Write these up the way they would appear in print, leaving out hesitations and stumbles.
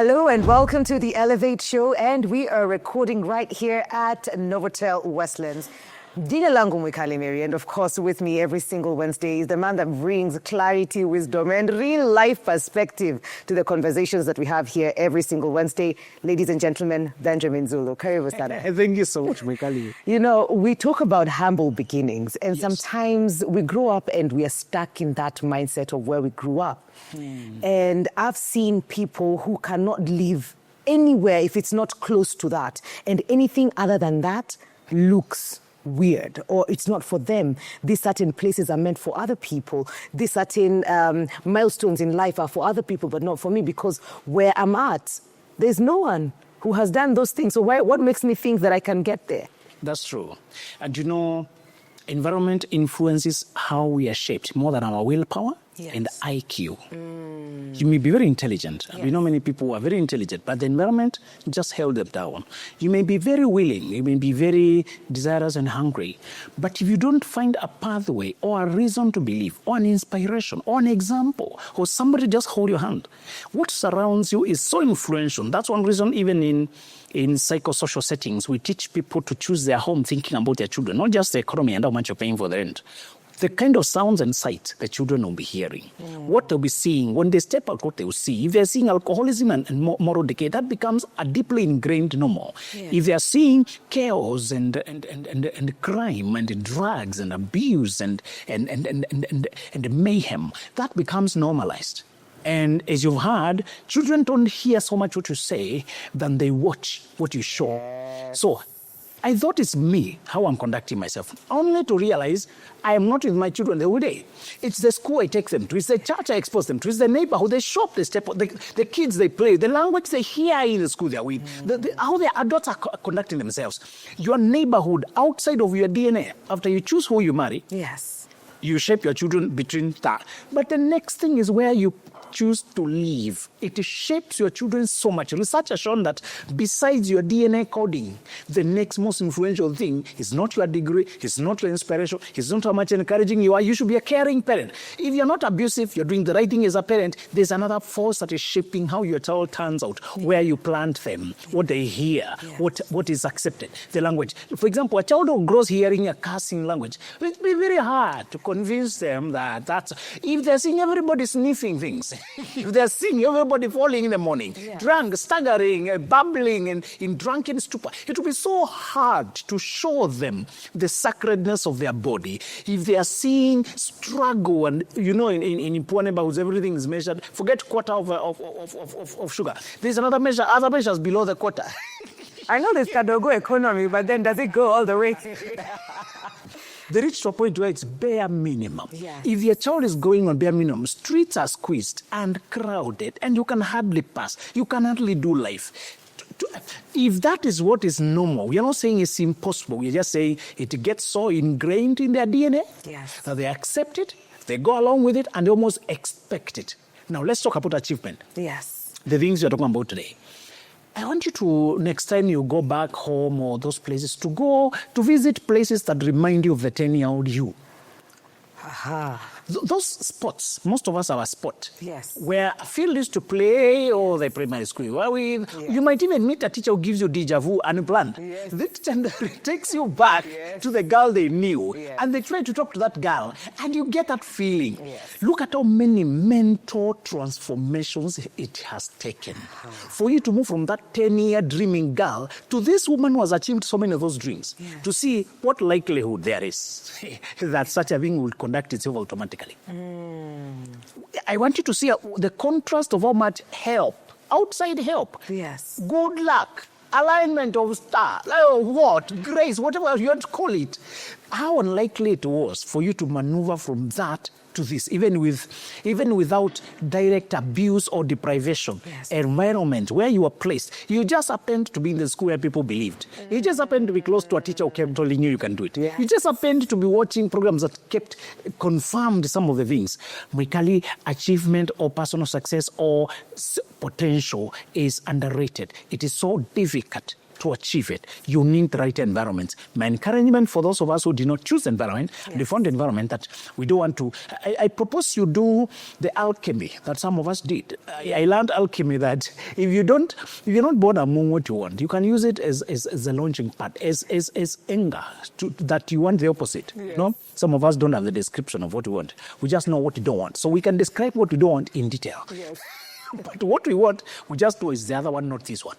Hello and welcome to the Elevate Show, and we are recording right here at Novotel Westlands. Dina langu Mwikali Mary, and of course with me every single Wednesday is the man that brings clarity, wisdom and real life perspective to the conversations that we have here every single Wednesday. Ladies and gentlemen, Benjamin Zulu. Karibu sana. Thank you so much, Mwikali. You know, we talk about humble beginnings, and sometimes we grow up and we are stuck in that mindset of where we grew up. And I've seen people who cannot live anywhere if it's not close to that, and anything other than that looks weird, or it's not for them. These certain places are meant for other people. These certain milestones in life are for other people, but not for me, because where I'm at, there's no one who has done those things. So what makes me think that I can get there? That's true. And you know, environment influences how we are shaped more than our willpower and IQ. You may be very intelligent. We know many people who are very intelligent, but the environment just held them down. You may be very willing, you may be very desirous and hungry, but if you don't find a pathway or a reason to believe or an inspiration or an example or somebody just hold your hand, what surrounds you is so influential. That's one reason even in psychosocial settings, we teach people to choose their home thinking about their children, not just the economy and how much you're paying for the rent. The kind of sounds and sight the children will be hearing, what they'll be seeing, when they step out, what they will see. If they're seeing alcoholism and moral decay, that becomes a deeply ingrained normal. If they're seeing chaos and crime and drugs and abuse and mayhem, that becomes normalized. And as you've heard, children don't hear so much what you say than they watch what you show. So I thought it's me, how I'm conducting myself, only to realize I am not with my children the whole day. It's the school I take them to, it's the church I expose them to, it's the neighborhood, they shop, they step, the kids they play, the language they hear in the school they're with, how the adults are conducting themselves. Your neighborhood outside of your DNA, after you choose who you marry, you shape your children between that. But the next thing is where you choose to live. It shapes your children so much. Research has shown that besides your DNA coding, the next most influential thing is not your degree, it's not your inspiration, it's not how much encouraging you are. You should be a caring parent. If you're not abusive, you're doing the right thing as a parent, there's another force that is shaping how your child turns out, where you plant them, what they hear, what is accepted, the language. For example, a child who grows hearing a cursing language, it will be very hard to convince them that that's, if they're seeing everybody sniffing things, if they're seeing everybody falling in the morning, drunk, staggering, bubbling, and in drunken stupor, it will be so hard to show them the sacredness of their body. If they are seeing struggle, and you know, in poor neighborhoods, everything is measured. Forget quarter of sugar. There's another measure, other measures below the quarter. I know there's Kadogo economy, but then does it go all the way? They reach to a point where it's bare minimum. If your child is going on bare minimum, streets are squeezed and crowded, and you can hardly pass. You can hardly do life. If that is what is normal, we are not saying it's impossible. We're just saying it gets so ingrained in their DNA that they accept it, they go along with it, and they almost expect it. Now, let's talk about achievement. The things you're talking about today. I want you to, next time you go back home or those places, to go to visit places that remind you of the 10-year-old you. Those spots, most of us have a spot where a field is to play, or the primary school you are with. You might even meet a teacher who gives you deja vu unplanned. The teacher takes you back to the girl they knew, and they try to talk to that girl, and you get that feeling. Look at how many mental transformations it has taken for you to move from that 10-year dreaming girl to this woman who has achieved so many of those dreams, to see what likelihood there is that such a thing will conduct itself automatically. I want you to see the contrast of how much help, outside help, good luck, alignment of stars, what, grace, whatever you want to call it, how unlikely it was for you to maneuver from that to this, even without direct abuse or deprivation. Environment where you were placed. You just happened to be in the school where people believed. You just happened to be close to a teacher who kept telling you can do it. You just happened to be watching programs that confirmed some of the things. Mwikali, achievement or personal success or potential is underrated. It is so difficult to achieve it, you need the right environment. My encouragement for those of us who did not choose the environment, they found the environment that we don't want to. I propose you do the alchemy that some of us did. I learned alchemy that if you're not born among what you want, you can use it as a launching pad, as anger, that you want the opposite. Yes. You know? Some of us don't have the description of what we want. We just know what we don't want. So we can describe what we don't want in detail. Yes. But what we want, we just know is the other one, not this one.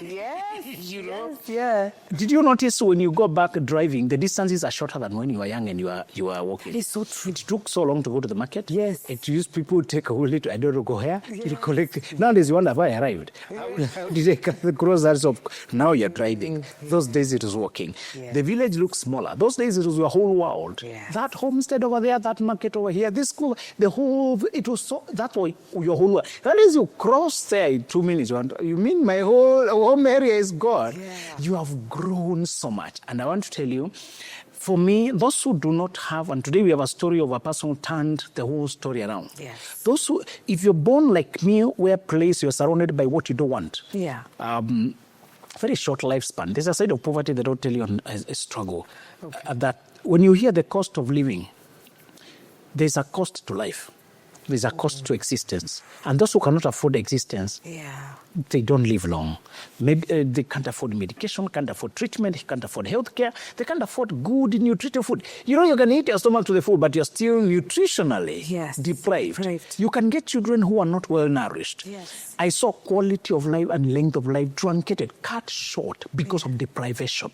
Yes. You know? Yes, yeah. Did you notice when you go back driving, the distances are shorter than when you were young and you were walking? It is so true. It took so long to go to the market. Yes. It used people to take a whole little, I don't know, go here, you collect. Nowadays you wonder, have I arrived? How did I cross that? So now you're driving. Those days it was walking. Yeah. The village looks smaller. Those days it was a whole world. Yeah. That homestead over there, that market over here, this school, the whole, it was so, that way, your whole world. That is, you cross there in 2 minutes. You mean my whole home area is gone? Yeah. You have grown so much. And I want to tell you, for me, those who do not have, and today we have a story of a person who turned the whole story around. Yes. Those who, if you're born like me, where place you're surrounded by what you don't want. Yeah. Very short lifespan. There's a side of poverty that don't tell you a struggle. That when you hear the cost of living, there's a cost to life. There's a cost to existence. And those who cannot afford existence, Yeah. they don't live long. Maybe they can't afford medication, can't afford treatment, can't afford health care. They can't afford good, nutritive food. You know, you can eat your stomach to the full, but you're still nutritionally deprived. Deprived. You can get children who are not well nourished. Yes. I saw quality of life and length of life truncated, cut short because of deprivation.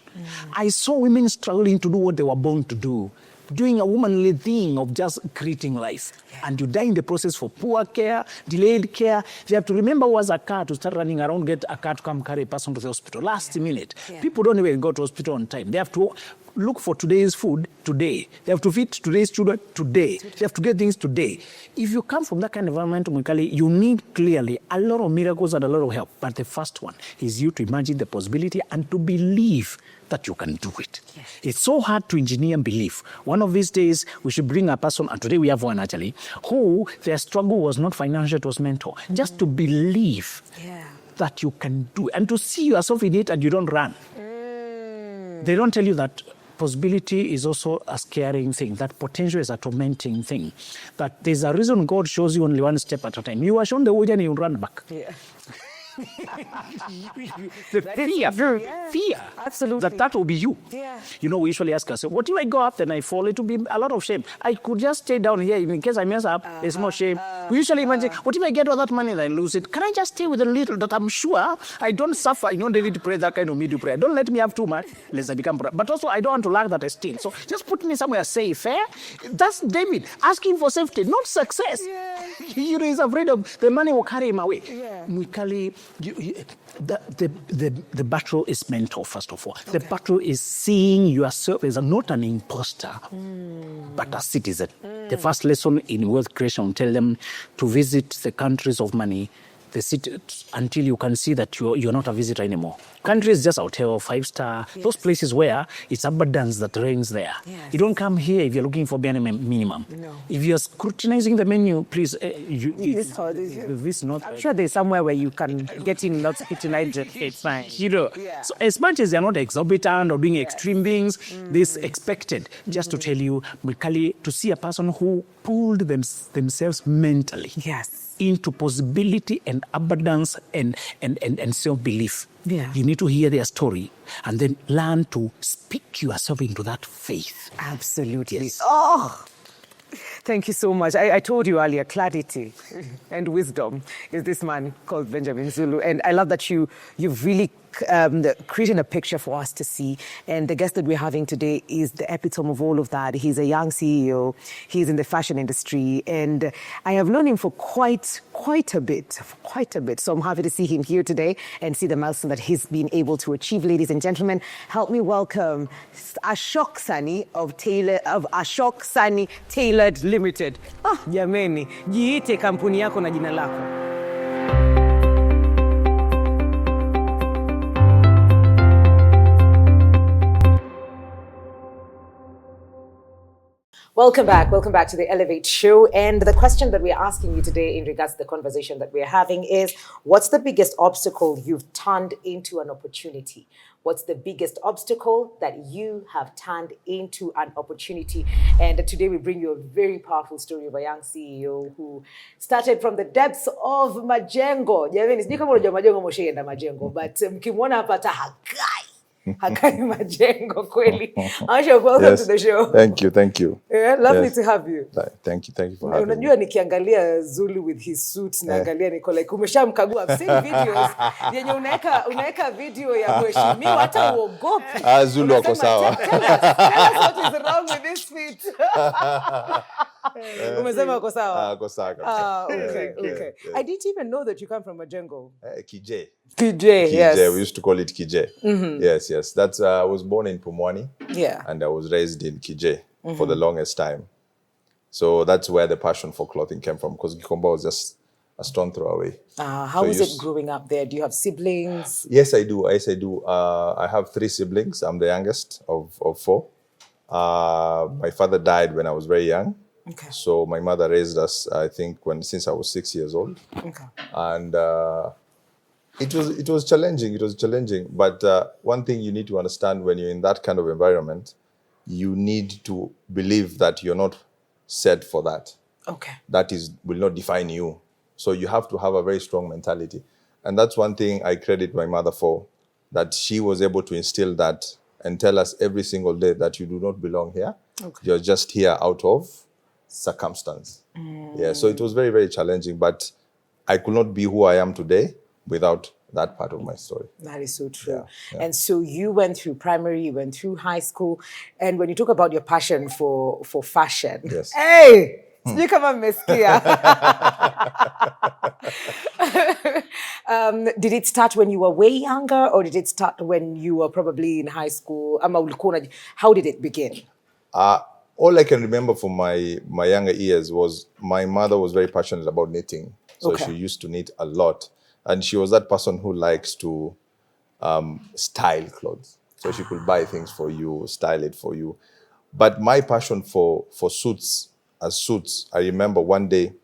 I saw women struggling to do what they were born to do, doing a womanly thing of just creating life. And you die in the process for poor care, delayed care. They have to remember who has a car to start running around, get a car to come carry a person to the hospital. Last minute. Yeah. People don't even go to hospital on time. They have to look for today's food today. They have to feed today's children today. They have to get things today. If you come from that kind of environment, Mikali, you need clearly a lot of miracles and a lot of help. But the first one is you to imagine the possibility and to believe that you can do it. Yes. It's so hard to engineer belief. One of these days, we should bring a person, and today we have one actually, who their struggle was not financial, it was mental. Just to believe that you can do it, and to see yourself in it and you don't run. They don't tell you that possibility is also a scaring thing, that potential is a tormenting thing, that there's a reason God shows you only one step at a time. You are shown the way and you run back. Yeah. The fear, Absolutely. that will be you. Yeah. You know, we usually ask ourselves, what if I go up and I fall? It will be a lot of shame. I could just stay down here in case I mess up. There's more shame. We usually imagine, what if I get all that money and I lose it? Can I just stay with a little that I'm sure I don't suffer? You don't need to pray that kind of medium prayer. Don't let me have too much, lest I become poor. But also, I don't want to lack that I steal. So just put me somewhere safe. That's David asking for safety, not success. Yeah. You know, he's afraid of the money will carry him away. Yeah. Mikali, the battle is mental, first of all. The battle is seeing yourself as not an imposter, but a citizen. The first lesson in wealth creation, tell them to visit the countries of money, the city, until you can see that you're not a visitor anymore. Country is just hotel, 5-star, those places where it's abundance that reigns there. Yes. You don't come here if you're looking for bare minimum. No. If you're scrutinizing the menu, please, this not. I'm sure there's somewhere where you can get in, not scrutinize it. It's fine. You know, so as much as they're not exorbitant or doing extreme things, this expected. Just to tell you, Mikali, to see a person who pulled themselves mentally into possibility and abundance and self-belief. Yeah. You need to hear their story and then learn to speak yourself into that faith. Absolutely. Yes. Oh, thank you so much. I told you earlier, clarity and wisdom is this man called Benjamin Zulu. And I love that you've really creating a picture for us to see. And the guest that we're having today is the epitome of all of that. He's a young CEO. He's in the fashion industry. And I have known him for quite a bit. So I'm happy to see him here today and see the milestone that he's been able to achieve. Ladies and gentlemen, help me welcome Ashok Sani of Ashok Sani Tailored Limited. Jameni, jiite kampuni yako na jina lako. Welcome back to the Elevate Show. And the question that we're asking you today in regards to the conversation that we're having is, what's the biggest obstacle you've turned into an opportunity? What's the biggest obstacle that you have turned into an opportunity? And today we bring you a very powerful story of a young CEO who started from the depths of Majengo. Jamani, sijui kama unajua Majengo, mshaenda Majengo, but mkimwona hapa hata hakai Majengo kweli. Ashok, welcome to the show. Thank you. Yeah, lovely to have you. Thank you for having me. Unajua nikiangalia Zulu with his suit naangalia niko like umeshamkagua. I've seen videos yenye unaweka video ya mheshimiwa hata uogopi. Zulu wako sawa. Tell us what is wrong with this feet. Umesema wako sawa? Wako sawa. Okay. I didn't even know that you come from Majengo. Kije, yes. We used to call it Kije. Yes. That's I was born in Pumwani. Yeah. And I was raised in Kije for the longest time. So that's where the passion for clothing came from, because Gikomba was just a stone throw away. How was it growing up there? Do you have siblings? Yes, I do. I have 3 siblings. I'm the youngest of 4. My father died when I was very young. Okay. So my mother raised us, I think, since I was 6 years old. Okay. And it was challenging. But one thing you need to understand when you're in that kind of environment, you need to believe that you're not set for that. Okay. That will not define you. So you have to have a very strong mentality. And that's one thing I credit my mother for, that she was able to instill that and tell us every single day that you do not belong here. Okay. You're just here out of circumstance. Yeah, so it was very, very challenging, but I could not be who I am today without that part of my story. That is so true. Yeah. And so you went through primary, you went through high school, and when you talk about your passion for fashion, yes. Hey, sijui kama mmesikia. Did it start when you were way younger, or did it start when you were probably in high school? How did it begin? All I can remember from my younger years was my mother was very passionate about knitting. So she used to knit a lot. And she was that person who likes to style clothes. So she could buy things for you, style it for you. But my passion for suits, I remember one day,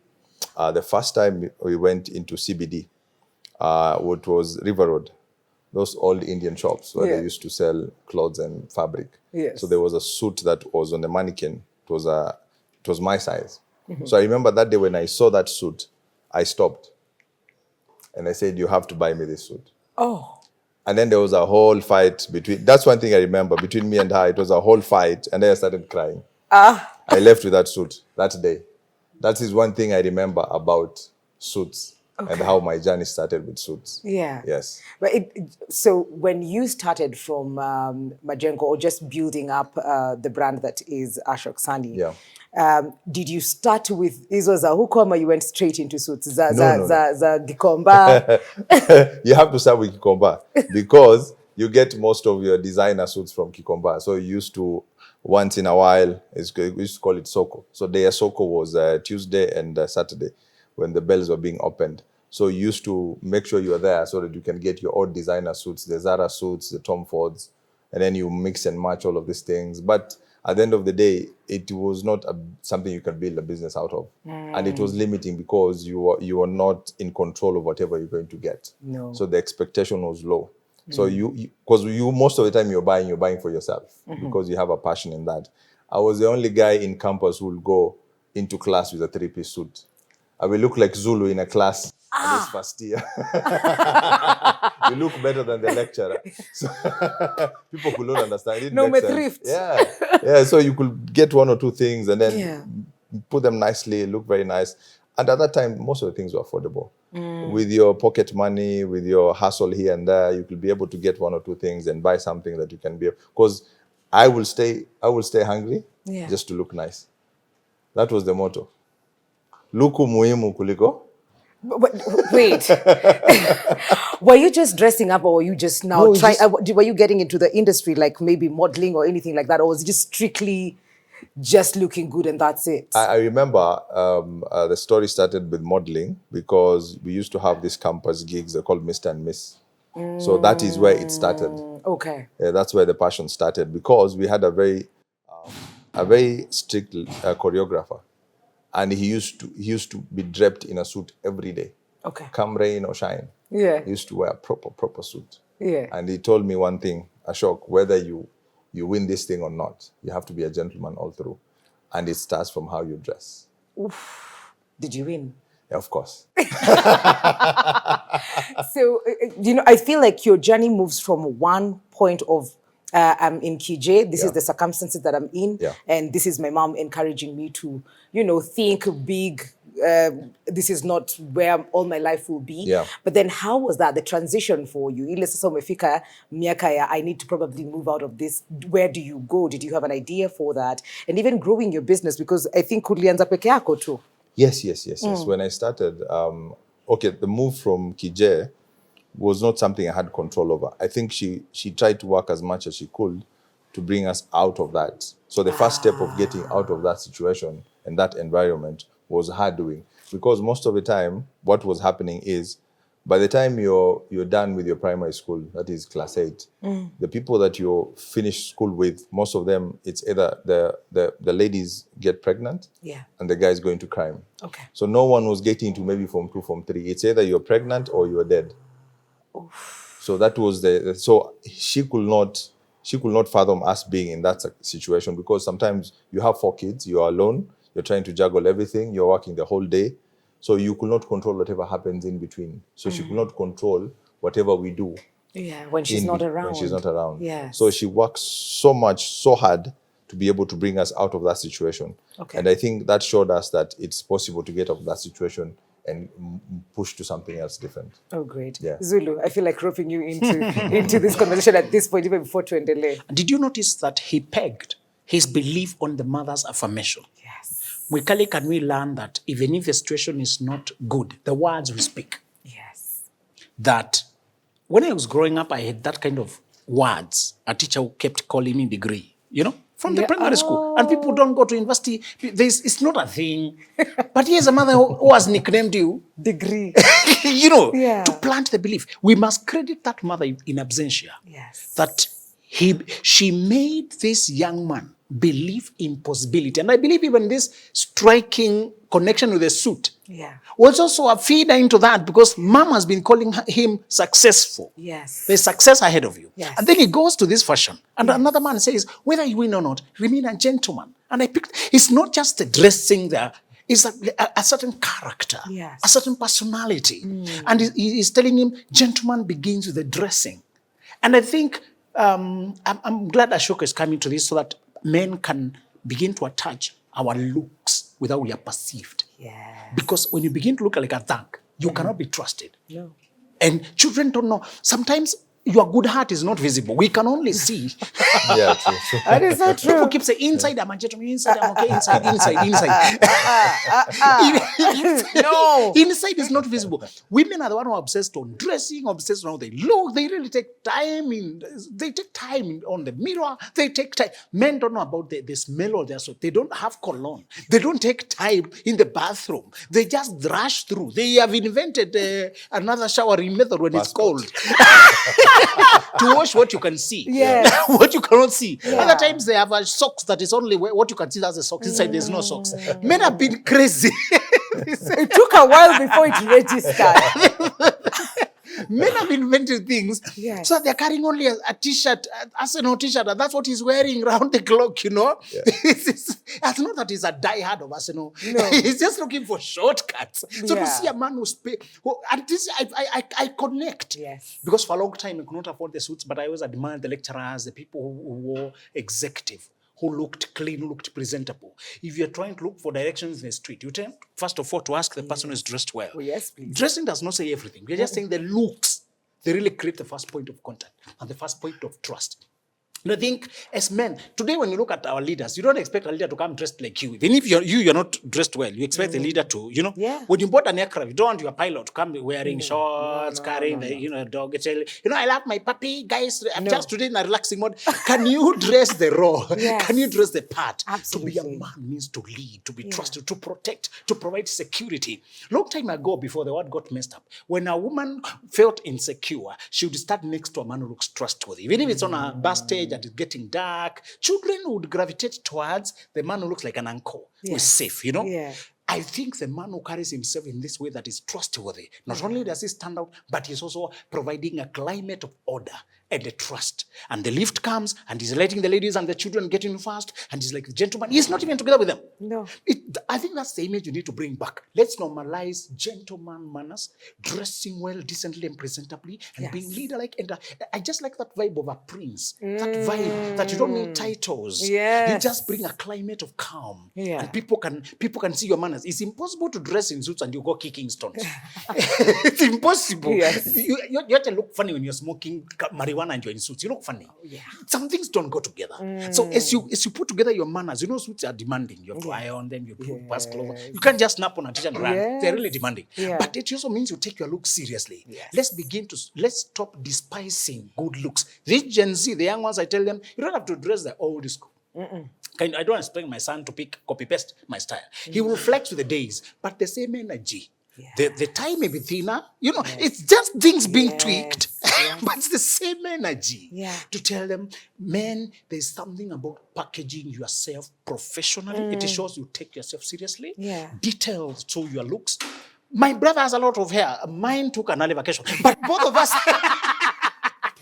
the first time we went into CBD, which was River Road, those old Indian shops where they used to sell clothes and fabric. Yes. So there was a suit that was on the mannequin. It was my size. So I remember that day when I saw that suit, I stopped. And I said, you have to buy me this suit. Oh. And then there was a whole fight that's one thing I remember, between me and her. It was a whole fight. And then I started crying. I left with that suit that day. That is one thing I remember about suits. Okay. And how my journey started with suits. Yeah. Yes. But so when you started from Majengo, or just building up the brand that is Ashok Sani, did you start with hizo za huko ama you went straight into suits? Za Gikomba? You have to start with Gikomba because you get most of your designer suits from Gikomba. So you used to, once in a while, we used to call it Soko. So their Soko was Tuesday and Saturday, when the bells were being opened. So you used to make sure you were there so that you can get your own designer suits, the Zara suits, the Tom Fords, and then you mix and match all of these things. But at the end of the day, it was not something you can build a business out of. And it was limiting because you were not in control of whatever you're going to get. No. So the expectation was low. So because you most of the time you're buying for yourself because you have a passion in that. I was the only guy in campus who would go into class with a 3-piece suit. I will look like Zulu in a class this first year. You look better than the lecturer. So people could not understand. It no, make thrift. Yeah. So you could get 1 or 2 things and then put them nicely, look very nice. And at that time, most of the things were affordable. With your pocket money, with your hustle here and there, you could be able to get 1 or 2 things and buy something that you can be. Because I will stay hungry just to look nice. That was the motto. Luku muhimu kuliko. Wait. Were you just dressing up, or were you just now trying? Were you getting into the industry, like maybe modeling or anything like that, or was it just strictly just looking good and that's it? I remember the story started with modeling because we used to have these campus gigs. They're called Mr. and Miss. So that is where it started. Okay. Yeah, that's where the passion started because we had a very a very strict choreographer, and he used to be draped in a suit every day. Okay. Come rain or shine. Yeah. He used to wear a proper suit. Yeah. And he told me one thing, Ashok, whether you win this thing or not, you have to be a gentleman all through. And it starts from how you dress. Oof. Did you win? Yeah, of course. So, I feel like your journey moves from one point of, I'm in KJ, this is the circumstances that I'm in, and this is my mom encouraging me to, think big. This is not where all my life will be. Yeah. But then how was that, the transition for you? Ile sasa umefika miaka ya, I need to probably move out of this. Where do you go? Did you have an idea for that? And even growing your business, because I think ulianza peke yako too. Yes. When I started, the move from Kije was not something I had control over. I think she tried to work as much as she could to bring us out of that. So the first step of getting out of that situation and that environment was her doing. Because most of the time, what was happening is, by the time you're done with your primary school, that is class 8, the people that you finish school with, most of them, it's either the ladies get pregnant, and the guys go into crime. Okay. So no one was getting to maybe Form 2, Form 3. It's either you're pregnant or you're dead. Oof. So that was so she could not fathom us being in that situation, because sometimes you have 4 kids, you are alone, you're trying to juggle everything, you're working the whole day. So you could not control whatever happens in between. So she could not control whatever we do. Yeah, when she's not around. When she's not around. Yeah. So she works so hard to be able to bring us out of that situation. Okay. And I think that showed us that it's possible to get out of that situation and push to something else different. Oh, great. Yeah. Zulu, I feel like roping you into this conversation at this point, even before tuendele. Did you notice that he pegged his belief on the mother's affirmation? Yes. Mwikali, can we learn that even if the situation is not good, the words we speak? Yes. That when I was growing up, I had that kind of words. A teacher who kept calling me degree, from the primary school. And people don't go to university. It's not a thing. But here's a mother who has nicknamed you. Degree. To plant the belief. We must credit that mother in absentia. Yes. That she made this young man believe in possibility. And I believe even this striking connection with the suit was also a feeder into that, because mom has been calling him successful. Yes. There's success ahead of you. Yes. And then he goes to this fashion. And another man says, whether you win or not, remain a gentleman. And it's not just the dressing there. It's a certain character, a certain personality. And he's telling him, gentleman begins with the dressing. And I think, I'm glad Ashok is coming to this so that men can begin to attach our looks with how we are perceived. Yeah. Because when you begin to look like a thug, you cannot be trusted. No. And children don't know. Sometimes your good heart is not visible. We can only see. Yeah, true. That is so true. People keep saying, inside I'm a gentleman, inside I'm okay, inside. No. Inside is not visible. Women are the one who are obsessed on dressing, obsessed on how they look. They really take time on the mirror. They take time. Men don't know about the smell of their soap. They don't have cologne. They don't take time in the bathroom. They just rush through. They have invented another showering method when it's cold. To wash what you can see. Yes. What you cannot see. Yeah. Other times they have a socks that is only what you can see as a socks. Inside there's no socks. Men have been crazy. It took a while before it registered. Men have invented things. Yes. So they're carrying only a t-shirt, Arsenal t-shirt, and that's what he's wearing round the clock, Yeah. It's not that he's a diehard of Arsenal. No. He's just looking for shortcuts. So Yeah. to see a man and this, I connect. Yes. Because for a long time, I could not afford the suits, but I always admired the lecturers, the people who wore executive, who looked clean, who looked presentable. If you're trying to look for directions in the street, you tend, first of all, to ask the person who is dressed well. Oh, yes, please. Dressing does not say everything. We're just saying the looks. They really create the first point of contact and the first point of trust. And I think as men, today when you look at our leaders, you don't expect a leader to come dressed like you. Even if you're not dressed well, you expect the leader to, when you bought an aircraft, you don't want your pilot to come wearing shorts, carrying the dog. I love my puppy, guys. I'm just today in a relaxing mode. Can you dress the role? Yes. Can you dress the part? Absolutely. To be a man means to lead, to be trusted, to protect, to provide security. Long time ago, before the word got messed up, when a woman felt insecure, she would start next to a man who looks trustworthy. Even if it's on a bus stage, that is getting dark, children would gravitate towards the man who looks like an uncle, who is safe, you know? Yeah. I think the man who carries himself in this way that is trustworthy, not only does he stand out, but he's also providing a climate of order and a trust. And the lift comes, and he's letting the ladies and the children get in fast, and he's like the gentleman. He's not even together with them. No. I think that's the image you need to bring back. Let's normalize gentleman manners, dressing well, decently and presentably, and being leader-like. And I just like that vibe of a prince, that vibe that you don't need titles. Yes. You just bring a climate of calm, Yeah. and people can see your manners. It's impossible to dress in suits and you go kicking stones. It's impossible. Yes. You have to look funny when you're smoking marijuana and you're in suits. You look funny. Yeah. Some things don't go together. So as you put together your manners, you know, suits are demanding. You have to iron them, you put pass clothes. You can't just snap on a t-shirt and run. Yes. They're really demanding. Yeah. But it also means you take your look seriously. Yes. Let's stop despising good looks. This Gen Z, the young ones, I tell them, you don't have to dress the old school. I don't expect my son to copy-paste my style. He will flex with the days, but the same energy. Yeah. The tie may be thinner. You know, it's just things being tweaked. But it's the same energy. Yeah. To tell them, man, there's something about packaging yourself professionally. It shows you take yourself seriously. Yeah. Details to your looks. My brother has a lot of hair. Mine took an early vacation. But both of us...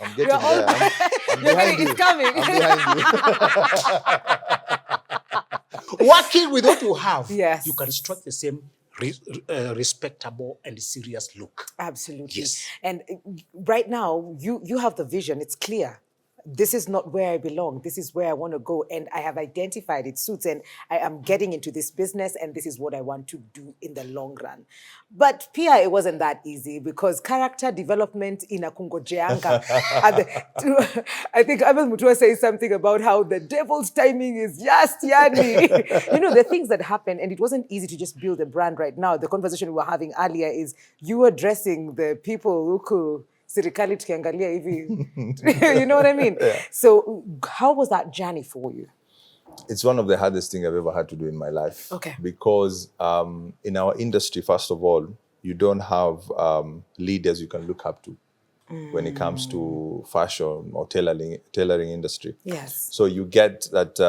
I'm getting there. I'm behind you. It's coming. I'm behind you. Working with what you have, Yes. you can strike the same respectable and serious look. Absolutely. Yes. And right now, you have the vision. It's clear. This is not where I belong. This is where I want to go. And I have identified it suits. And I am getting into this business. And this is what I want to do in the long run. But Pia, it wasn't that easy because character development in a Kungojeanga. I think Abel Mutua says something about how the devil's timing is just yani. You know, the things that happen. And it wasn't easy to just build a brand right now. The conversation we were having earlier is you addressing the people who could serikali tukiangalia hivi. You know what I mean? Yeah. So how was that journey for you? It's one of the hardest things I've ever had to do in my life. Okay. Because in our industry, first of all, you don't have leaders you can look up to when it comes to fashion or tailoring industry. Yes. So you get that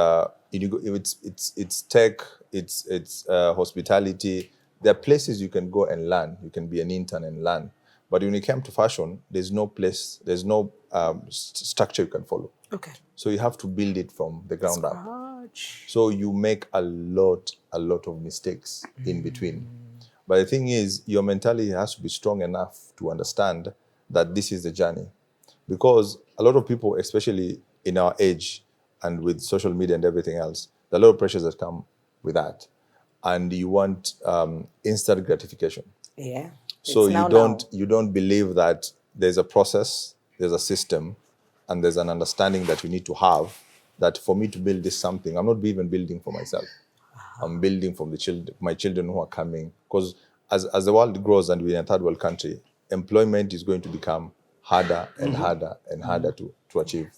it's tech, it's hospitality. There are places you can go and learn. You can be an intern and learn. But when it comes to fashion, there's no place, there's no structure you can follow. Okay. So you have to build it from the ground up. So you make a lot of mistakes in between. But the thing is, your mentality has to be strong enough to understand that this is the journey. Because a lot of people, especially in our age and with social media and everything else, there are a lot of pressures that come with that. And you want instant gratification. Yeah. So you don't believe that there's a process, there's a system, and there's an understanding that you need to have that for me to build this something, I'm not even building for myself. I'm building for my children who are coming. Because as the world grows and we're in a third world country, employment is going to become harder and harder and harder to achieve.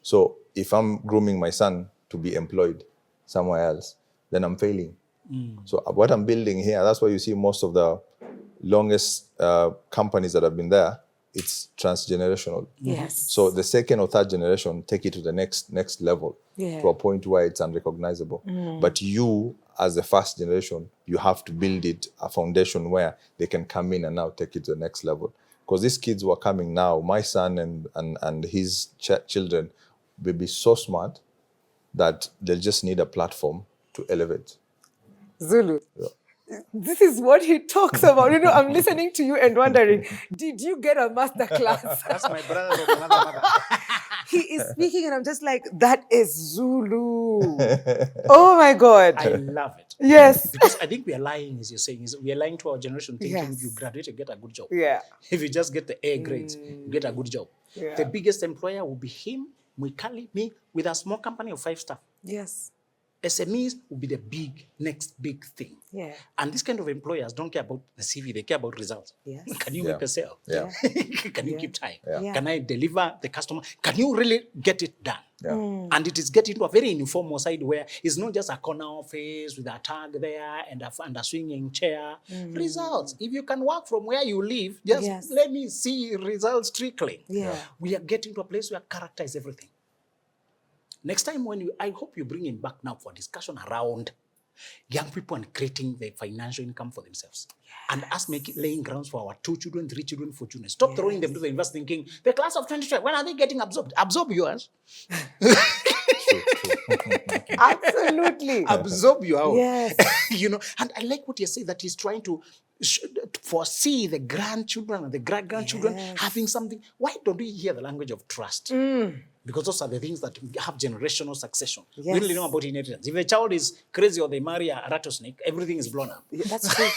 So if I'm grooming my son to be employed somewhere else, then I'm failing. So what I'm building here, that's why you see most of the longest companies that have been there, it's transgenerational. Yes. So the second or third generation take it to the next level, to a point where it's unrecognizable. But you, as the first generation, you have to build it a foundation where they can come in and now take it to the next level. Because these kids who are coming now, my son and his children will be so smart that they'll just need a platform to elevate. Zulu. Yeah. This is what he talks about. You know, I'm listening to you and wondering, did you get a master class? That's my brother from another mother. He is speaking and I'm just like, that is Zulu. Oh my God. I love it. Yes. Because I think we are lying, as you're saying. We are lying to our generation thinking if you graduate, you get a good job. Yeah. If you just get the A grades, you get a good job. Yeah. The biggest employer will be him, Mwikali, me, with a small company of 5 staff. Yes. SMEs will be the next big thing. Yeah. And these kind of employers don't care about the CV, they care about results. Yes. Can you make a sale? Yeah. Can you keep time? Yeah. Can I deliver the customer? Can you really get it done? Yeah. And it is getting to a very informal side where it's not just a corner office with a tag there and a swinging chair. Results. If you can work from where you live, just let me see results trickling. Yeah. We are getting to a place where character is everything. Next time I hope you bring him back now for discussion around young people and creating the financial income for themselves. And us laying grounds for our 2 children, 3 children, 4 children. Stop throwing them to the university thinking, the class of 2012, when are they getting absorbed? Absorb yours. Absolutely. Absorb your own. Yes. And I like what you say, that he's trying to foresee the grandchildren and the great-grandchildren having something. Why don't we hear the language of trust? Because those are the things that have generational succession. Yes. We really know about inheritance. If a child is crazy or they marry a rattlesnake, everything is blown up. That's true.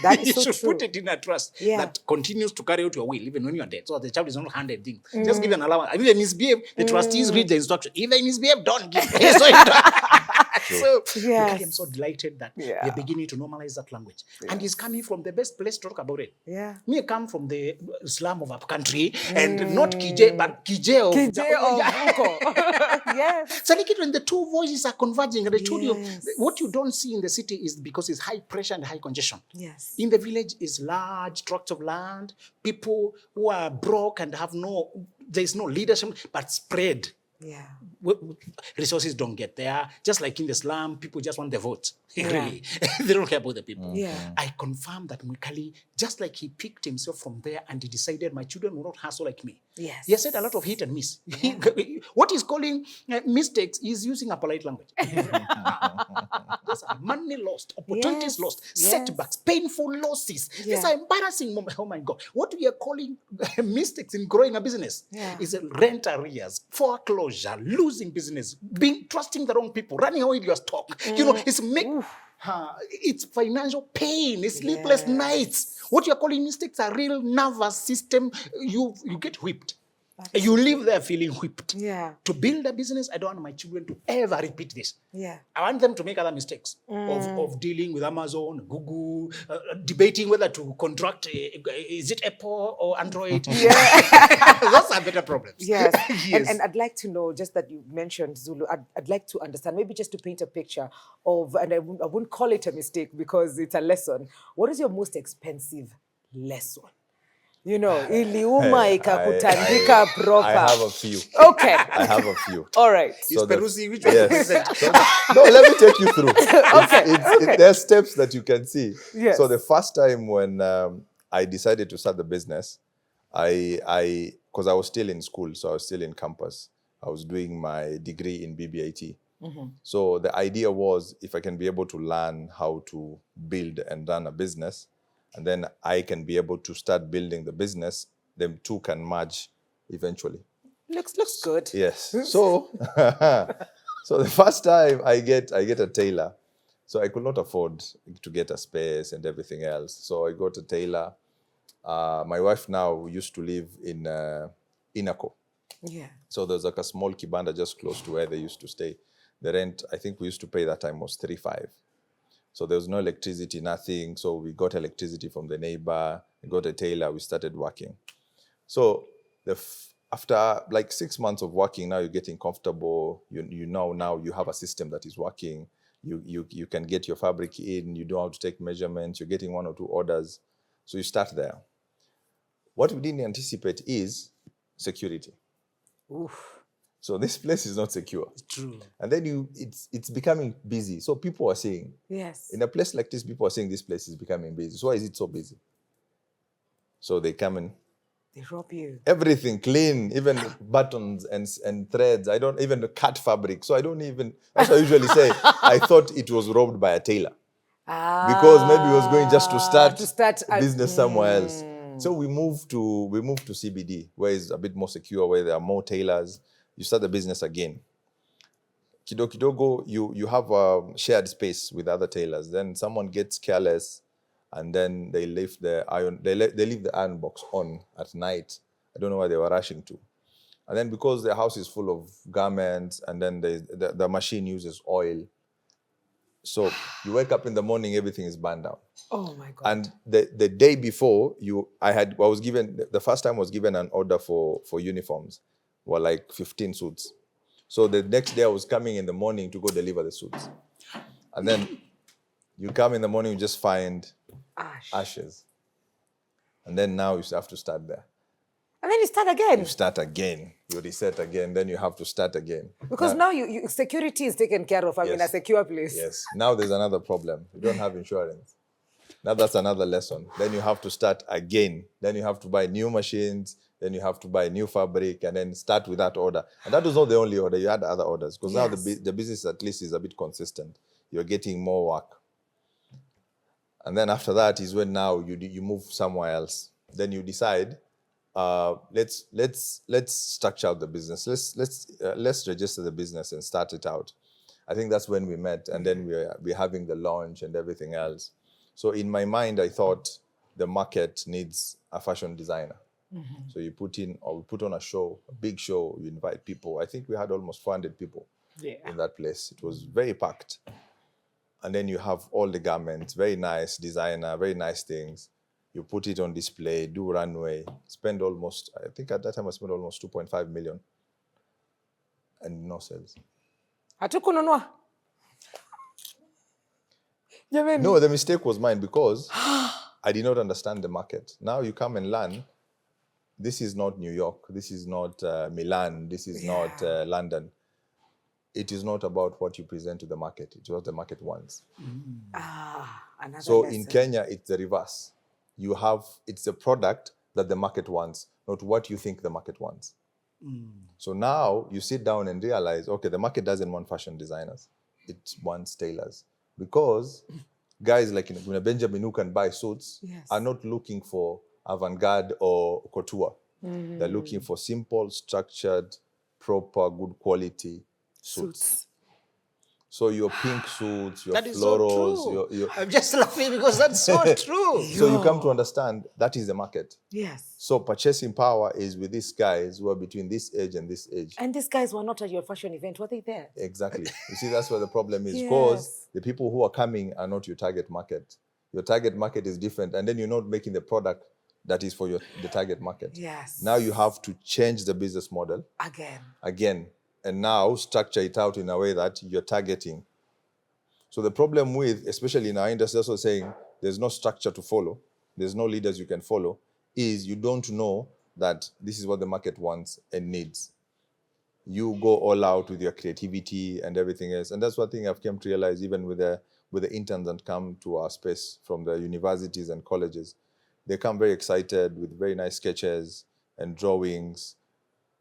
That is You so should true. put it in a trust Yeah. that continues to carry out your will even when you are dead. So the child is not handed thing. Just give an allowance. If they misbehave, the trustees read the instruction. If they misbehave, don't give. So Yes. I'm so delighted that Yeah. we're beginning to normalize that language. And he's coming from the best place to talk about it. Yeah. Me, I come from the slum of upcountry and not Kije, but Kije of Yes. So like it when the two voices are converging, and I told you, Yes. what you don't see in the city is because it's high pressure and high congestion. Yes. In the village is large tracts of land, people who are broke and there's no leadership, but spread. Yeah. Resources don't get there. Just like in the slum, people just want the vote. Yeah. Really. They don't care about the people. Yeah. I confirm that Mwikali, just like he picked himself from there and he decided my children will not hustle like me. Yes. He has said a lot of hit and miss. What he's calling mistakes is using a polite language. Those are money lost, opportunities Yes. lost, Yes. setbacks, painful losses. Yeah. These are embarrassing moments. Oh my God. What we are calling mistakes in growing a business is rent arrears, foreclosure, losing business, trusting the wrong people, running away with your stock. It's financial pain, it's sleepless nights. What you're calling mistakes are real nervous system. You get whipped. You live there feeling whipped. Yeah. To build a business, I don't want my children to ever repeat this. Yeah. I want them to make other mistakes of dealing with Amazon, Google, debating whether to contract, is it Apple or Android? Yeah. Those are better problems. Yes. Yes. And I'd like to know, just that you mentioned Zulu, I'd like to understand, maybe just to paint a picture of, and I wouldn't call it a mistake because it's a lesson. What is your most expensive lesson? Iliuma ikakutandika proper. I have a few. Okay. I have a few. All right. Is Perusi, which one Yes. is it? No, let me take you through. Okay. There are steps that you can see. Yes. So the first time when I decided to start the business, because I was still in school, so I was still in campus. I was doing my degree in BBIT. So the idea was, if I can be able to learn how to build and run a business, and then I can be able to start building the business, them two can merge eventually. Looks good. Yes. So, so the first time I get a tailor. So I could not afford to get a space and everything else. So I got a tailor. My wife now used to live in Inako. Yeah. So there's like a small kibanda just close to where they used to stay. The rent, I think we used to pay that time was 3,500. So there was no electricity, nothing. So we got electricity from the neighbor, we got a tailor, we started working. So after like 6 months of working, now you're getting comfortable. You know now you have a system that is working. You can get your fabric in, you know how to take measurements, you're getting 1 or 2 orders. So you start there. What we didn't anticipate is security. Oof. So this place is not secure. True. And then it's becoming busy. So people are saying, Yes. in a place like this, people are saying this place is becoming busy. So why is it so busy? So they come in. They rob you. Everything clean, even buttons and threads. I don't even cut fabric. So I don't even, that's what I usually say. I thought it was robbed by a tailor. Because maybe he was going just to start a business somewhere else. So we moved to CBD, where it's a bit more secure, where there are more tailors. You start the business again. Kidogo, you have a shared space with other tailors. Then someone gets careless, and then they leave the iron box on at night. I don't know where they were rushing to. And then because the house is full of garments, and then the machine uses oil. So you wake up in the morning, everything is burned down. Oh my God. And the day before, the first time I was given an order for uniforms, were like 15 suits. So the next day I was coming in the morning to go deliver the suits. And then you come in the morning, you just find ashes. And then now you have to start there. And then you start again. You start again. You reset again. Then you have to start again. Because now security is taken care of. I'm in a Yes. secure place. Yes. Now there's another problem. You don't have insurance. Now that's another lesson. Then you have to start again. Then you have to buy new machines. Then you have to buy new fabric and then start with that order. And that was not the only order. You had other orders because now the business at least is a bit consistent. You're getting more work. And then after that is when now you move somewhere else. Then you decide, let's structure out the business. Let's register the business and start it out. I think that's when we met, and then we're having the launch and everything else. So in my mind, I thought the market needs a fashion designer. So you put on a show, a big show. You invite people. I think we had almost 400 people in that place. It was very packed. And then you have all the garments, very nice designer, very nice things. You put it on display, do runway, spend almost, I think at that time I spent almost 2.5 million and no sales. Hatukununua. No, the mistake was mine because I did not understand the market. Now you come and learn, this is not New York, this is not Milan, this is not London. It is not about what you present to the market. It's what the market wants. Another So lesson. in Kenya, it's the reverse. It's the product that the market wants, not what you think the market wants. So now you sit down and realize, okay, the market doesn't want fashion designers. It wants tailors. Because guys like Benjamin who can buy suits are not looking for avant-garde or couture. They're looking for simple, structured, proper, good quality suits. So your pink suits, your That is florals, so true. I'm just laughing because that's so true. So you come to understand that is the market. Yes. So purchasing power is with these guys who are between this age and this age. And these guys were not at your fashion event, were they there? Exactly. You see, that's where the problem is. Because the people who are coming are not your target market. Your target market is different. And then you're not making the product that is for the target market. Yes. Now you have to change the business model. Again. And now structure it out in a way that you're targeting. So the problem with, especially in our industry, also saying there's no structure to follow, there's no leaders you can follow, is you don't know that this is what the market wants and needs. You go all out with your creativity and everything else. And that's one thing I've come to realize even with the interns that come to our space from the universities and colleges. They come very excited with very nice sketches and drawings,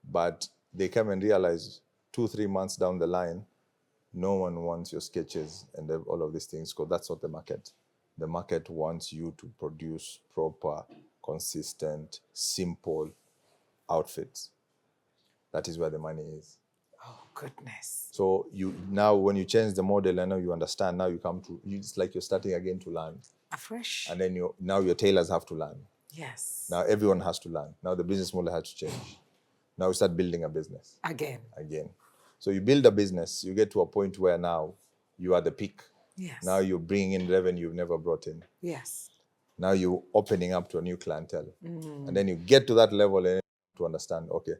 but they come and realize 2-3 months down the line, no one wants your sketches and all of these things because that's not the market. The market wants you to produce proper, consistent, simple outfits. That is where the money is. Oh, goodness. So now when you change the model, I know you understand, now it's like you're starting again to learn. Afresh. And then now your tailors have to learn. Yes. Now everyone has to learn. Now the business model has to change. Now we start building a business. Again. So you build a business, you get to a point where now you are the peak. Yes. Now you're bringing in revenue you've never brought in. Yes. Now you're opening up to a new clientele. And then you get to that level and to understand, okay,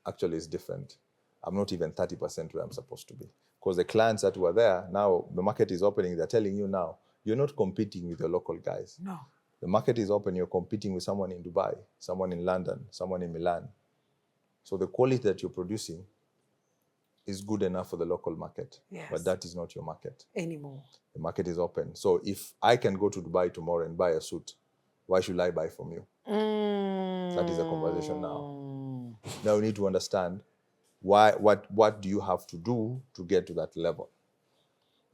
actually it's different. I'm not even 30% where I'm supposed to be. Because the clients that were there, now the market is opening, they're telling you now, you're not competing with the local guys. No. The market is open, you're competing with someone in Dubai, someone in London, someone in Milan. So the quality that you're producing is good enough for the local market. Yes. But that is not your market Anymore. The market is open. So if I can go to Dubai tomorrow and buy a suit, why should I buy from you? That is a conversation now. Now you need to understand what do you have to do to get to that level.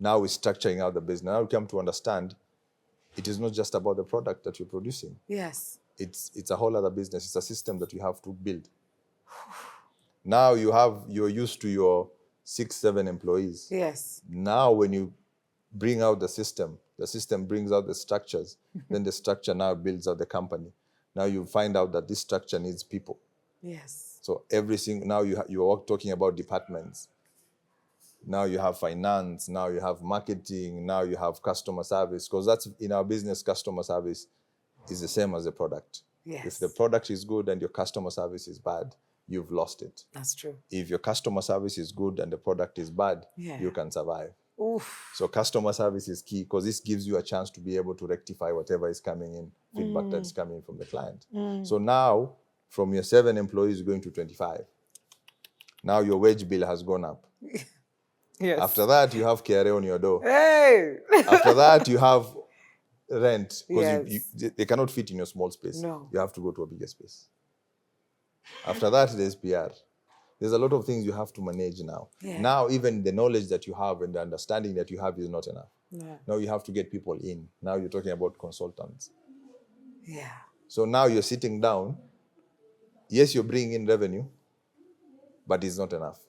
Now we're structuring out the business. Now we come to understand it is not just about the product that you're producing. Yes. It's a whole other business. It's a system that you have to build. Now you're used to your 6-7 employees. Yes. Now when you bring out the system brings out the structures, then the structure now builds out the company. Now you find out that this structure needs people. Yes. So now you are talking about departments. Now you have finance, now you have marketing, now you have customer service, because that's in our business, customer service is the same as the product. Yes. If the product is good and your customer service is bad, you've lost it. That's true. If your customer service is good and the product is bad, you can survive. Oof. So customer service is key because this gives you a chance to be able to rectify whatever is coming in, feedback that's coming from the client. So now from your 7 employees going to 25. Now your wage bill has gone up. Yes. After that, you have KRA on your door. Hey! After that, you have rent, because Yes. they cannot fit in your small space. No. You have to go to a bigger space. After that, there's PR. There's a lot of things you have to manage now. Yeah. Now, even the knowledge that you have and the understanding that you have is not enough. Yeah. Now you have to get people in. Now you're talking about consultants. Yeah. So now you're sitting down. Yes, you're bringing in revenue, but it's not enough.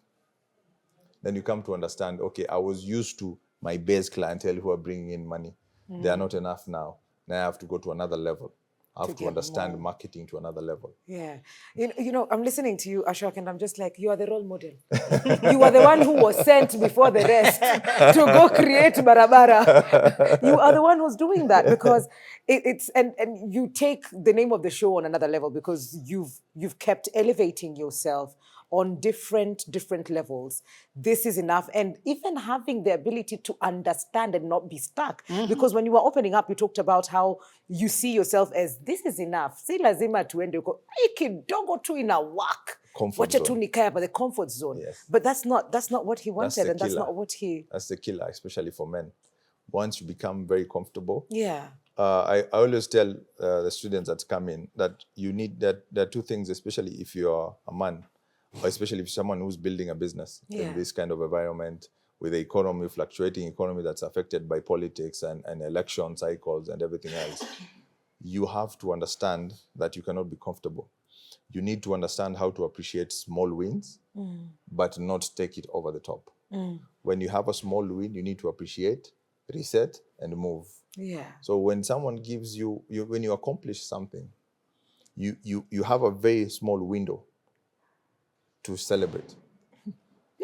Then you come to understand, okay, I was used to my base clientele who are bringing in money. They are not enough now. Now I have to go to another level. I have to understand marketing to another level. Yeah. You know, I'm listening to you, Ashok, and I'm just like, you are the role model. You are the one who was sent before the rest to go create Barabara. You are the one who's doing that, because and you take the name of the show on another level, because you've kept elevating yourself on different levels. This is enough. And even having the ability to understand and not be stuck. Because when you were opening up, you talked about how you see yourself as, this is enough. Si lazima tuende uko. Kidogo tu ina work. Comfort zone. The comfort zone. Yes. But that's not what he wanted, and that's not what he... That's the killer, especially for men. Once you become very comfortable. Yeah. I always tell the students that come in that you need that there are two things, especially if you're a man, or especially if someone who's building a business in this kind of environment, with the economy, fluctuating economy that's affected by politics and election cycles and everything else. You have to understand that you cannot be comfortable. You need to understand how to appreciate small wins, but not take it over the top. When you have a small win, you need to appreciate, reset, and move. Yeah. So when someone gives you, when you accomplish something, you have a very small window to celebrate,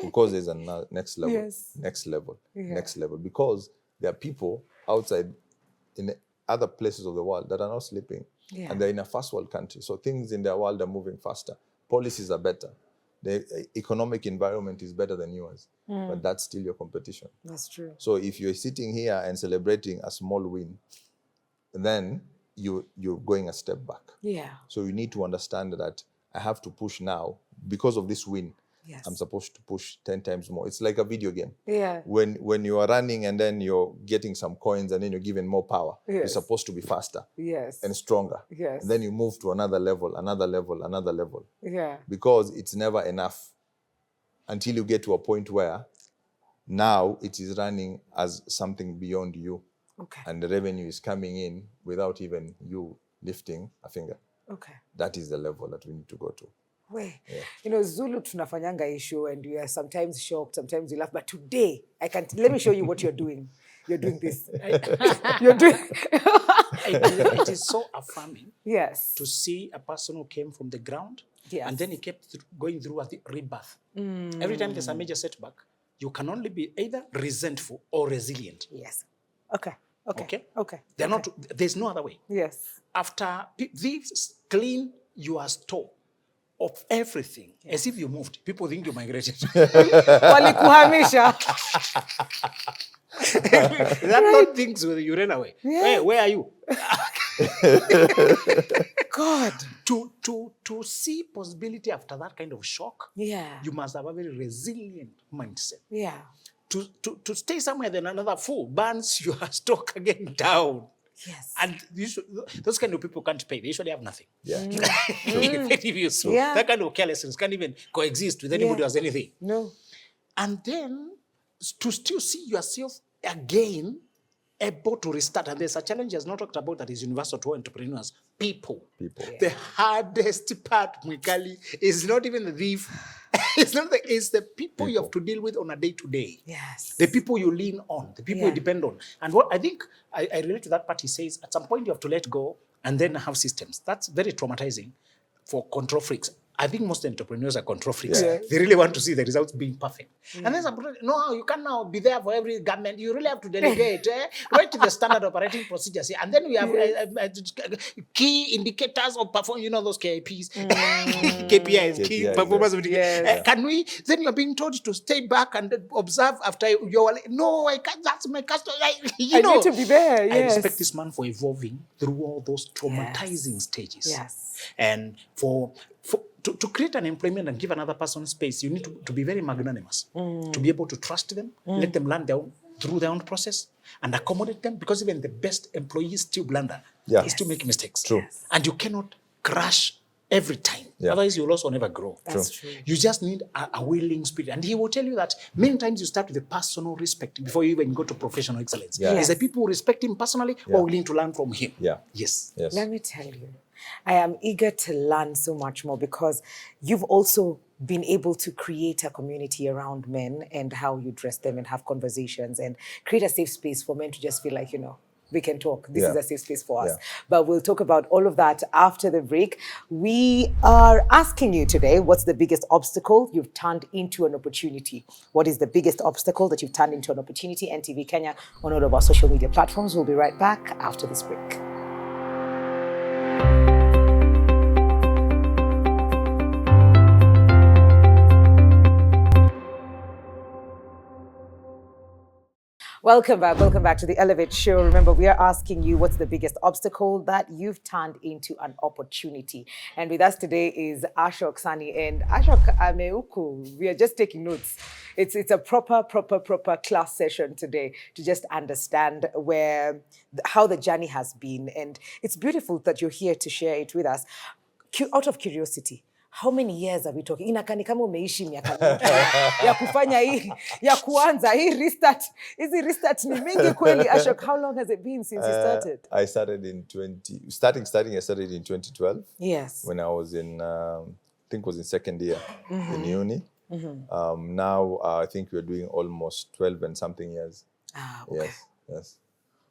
because there's a next level, next level, next level. Because there are people outside in other places of the world that are not sleeping, and they're in a first world country. So things in their world are moving faster. Policies are better. The economic environment is better than yours, but that's still your competition. That's true. So if you're sitting here and celebrating a small win, then you're going a step back. Yeah. So you need to understand that I have to push now because of this win. Yes. I'm supposed to push 10 times more. It's like a video game. Yeah. When you are running and then you're getting some coins and then you're given more power, you're supposed to be faster and stronger. Yes. And then you move to another level, another level, another level. Yeah. Because it's never enough until you get to a point where now it is running as something beyond you. Okay. And the revenue is coming in without even you lifting a finger. Okay. That is the level that we need to go to. You know, Zulu tunafanyanga issue, and we are sometimes shocked, sometimes we laugh. But today, let me show you what you're doing. You're doing this. You're doing... It is so affirming to see a person who came from the ground and then he kept going through a rebirth. Every time there's a major setback, you can only be either resentful or resilient. Yes. Okay. They're not. There's no other way. Yes. After this clean your store of everything, as if you moved. People think you migrated. Walikuhamisha. That not things where you ran away. Yeah. Where are you? God. To see possibility after that kind of shock, you must have a very resilient mindset. Yeah. To stay somewhere, then another fool burns your stock again down. Yes. And those kind of people can't pay. They usually have nothing. Yeah. That kind of carelessness can't even coexist with anybody who has anything. No. And then to still see yourself again able to restart. And there's a challenge has not talked about that is universal to entrepreneurs. People. Yeah. The hardest part, Mwikali, is not even the thief. It's the people you have to deal with on a day-to-day. Yes. The people you lean on, the people you depend on. And what I think I relate to that part, he says, at some point you have to let go and then have systems. That's very traumatizing for control freaks. I think most entrepreneurs are control freaks. Yeah. They really want to see the results being perfect. And then some people, no, you can't now be there for every government. You really have to delegate. Write the standard operating procedures. And then we have key indicators of performance. You know those KPIs, KPIs, key KPIs, performance. yes. Can we? Then you're being told to stay back and observe after you're. No, I can't. That's my customer. I need to be there. I Yes. respect this man for evolving through all those traumatizing stages. Yes. And to create an employment and give another person space, you need to be very magnanimous, to be able to trust them, let them learn through their own process, and accommodate them, because even the best employees still blunder. Yeah. They still make mistakes. True. Yes. And you cannot crash every time. Yeah. Otherwise, you'll also never grow. That's true. You just need a willing spirit. And he will tell you that many times you start with the personal respect before you even go to professional excellence. Yeah. Is the people who respect him personally Yeah. or willing to learn from him. Yeah. Yes. Yes. Let me tell you, I am eager to learn so much more, because you've also been able to create a community around men and how you dress them and have conversations and create a safe space for men to just feel like, we can talk. This Yeah. is a safe space for us. Yeah. But we'll talk about all of that after the break. We are asking you today, what's the biggest obstacle you've turned into an opportunity? What is the biggest obstacle that you've turned into an opportunity? NTV Kenya on all of our social media platforms. We'll be right back after this break. Welcome back to the Elevate Show. Remember, we are asking you, what's the biggest obstacle that you've turned into an opportunity? And with us today is Ashok Sani. And Ashok Ameuku, we are just taking notes. It's a proper class session today to just understand how the journey has been. And it's beautiful that you're here to share it with us. Out of curiosity, how many years are we talking? Inakani kama umeishi miaka mingi ya kufanya hii, ya kuanza hii restart. Hizi restart ni mingi kweli. Ashok, how long has it been since you started? I started in I started in 2012. Yes. When I was in, I think it was in second year in uni. Now I think we're doing almost 12 and something years. Okay. Yes.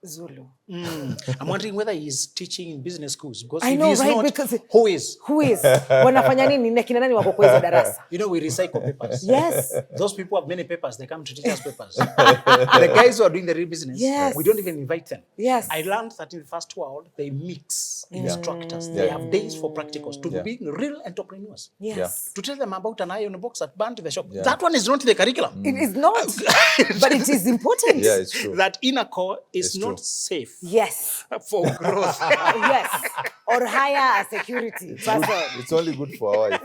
Zulu. I'm wondering whether he's teaching in business schools. Because I if know, he's right? not, Because who is? Wanafanya nini? Na kina nani wako kwa hizo darasa? You know, we recycle papers. Yes. Those people have many papers. They come to teach us papers. The guys who are doing the real business, Yes. we don't even invite them. Yes. I learned that in the first world, they mix instructors. Yeah. They have days for practicals to Yeah. be real entrepreneurs. Yes. To tell them about an iron box that burned the shop. Yeah. That one is not in the curriculum. It is not, but it is important. Yeah, it's true. That inner core is It's not true. safe Yes. for growth. Yes. Or hire a security person. It's only good for our wife.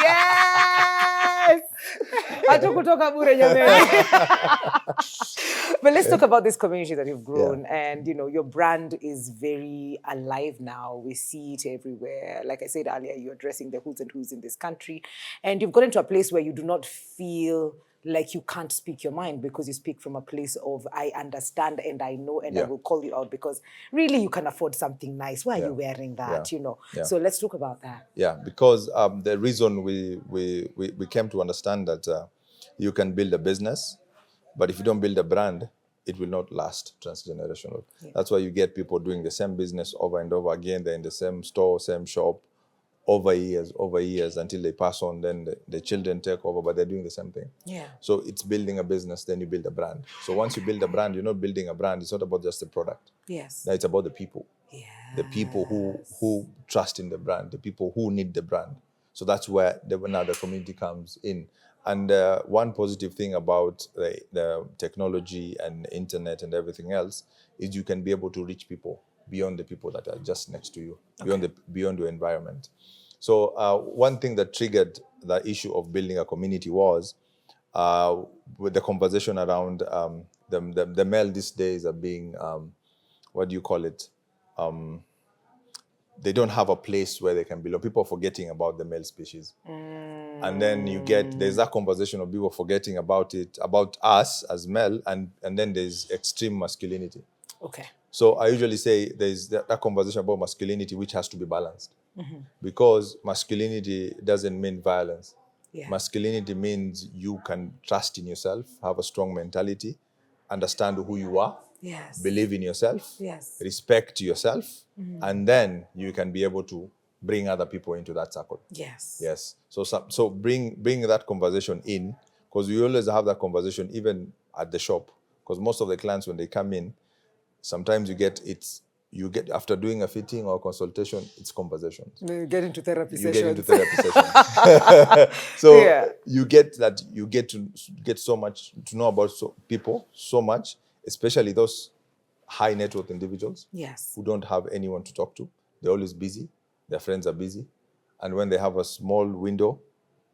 Yes. Hatukutoka bure jamani. But let's talk about this community that you've grown, and your brand is very alive now. We see it everywhere. Like I said earlier, you're addressing the who's and who's in this country, and you've gotten to a place where you do not feel like you can't speak your mind, because you speak from a place of, I understand and I know, and I will call you out because really you can afford something nice. Why are you wearing that? Yeah. So let's talk about that. Yeah, because the reason we came to understand that you can build a business, but if you don't build a brand, it will not last transgenerational. Yeah. That's why you get people doing the same business over and over again. They're in the same store, same shop, over years until they pass on. Then the children take over, but they're doing the same thing. Yeah. So it's building a business, then you build a brand. So once you build a brand, you're not building a brand. It's not about just the product. Yes. Now it's about the people. Yeah. The people who trust in the brand, the people who need the brand. So that's where now the community comes in. And one positive thing about the technology and internet and everything else is you can be able to reach people beyond the people that are just next to you, beyond your environment. So one thing that triggered the issue of building a community was with the conversation around the male these days are being, what do you call it? They don't have a place where they can belong. People are forgetting about the male species. And then there's that conversation of people forgetting about us as male, and then there's extreme masculinity. Okay. So I usually say there's that conversation about masculinity, which has to be balanced. Because masculinity doesn't mean violence. Yeah. Masculinity means you can trust in yourself, have a strong mentality, understand who you are, Yes. believe in yourself, Yes. respect yourself, and then you can be able to bring other people into that circle. Yes. Yes. So bring that conversation in, because we always have that conversation even at the shop. Because most of the clients, when they come in, sometimes you get after doing a fitting or consultation, it's conversations. You get into therapy You sessions. get into therapy sessions. So Yeah. you get to get so much to know about people so much, especially those high net worth individuals. Yes. Who don't have anyone to talk to. They're always busy. Their friends are busy. And when they have a small window,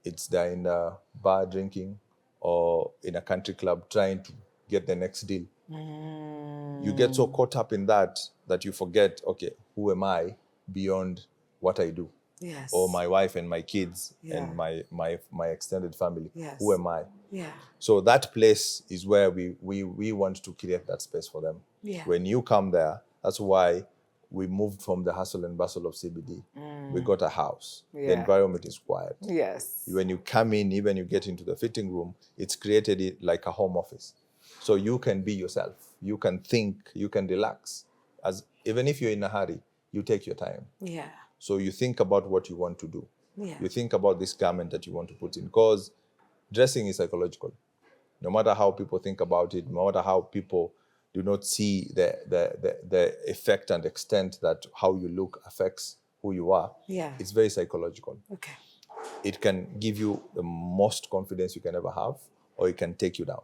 it's they're in a bar drinking or in a country club trying to get the next deal. You get so caught up in that you forget, okay, who am I beyond what I do? Yes. Or my wife and my kids and Yeah. my extended family. Yes. Who am I? Yeah. So that place is where we want to create that space for them. Yeah. When you come there, that's why we moved from the hustle and bustle of CBD. We got a house. The Yeah. environment is quiet. Yes. When you come in, even you get into the fitting room, it's created it like a home office. So you can be yourself. You can think, you can relax. Even if you're in a hurry, you take your time. Yeah. So you think about what you want to do. Yeah. You think about this garment that you want to put in, because dressing is psychological. No matter how people think about it, no matter how people do not see the effect and extent that how you look affects who you are, Yeah. it's very psychological. Okay. It can give you the most confidence you can ever have, or it can take you down.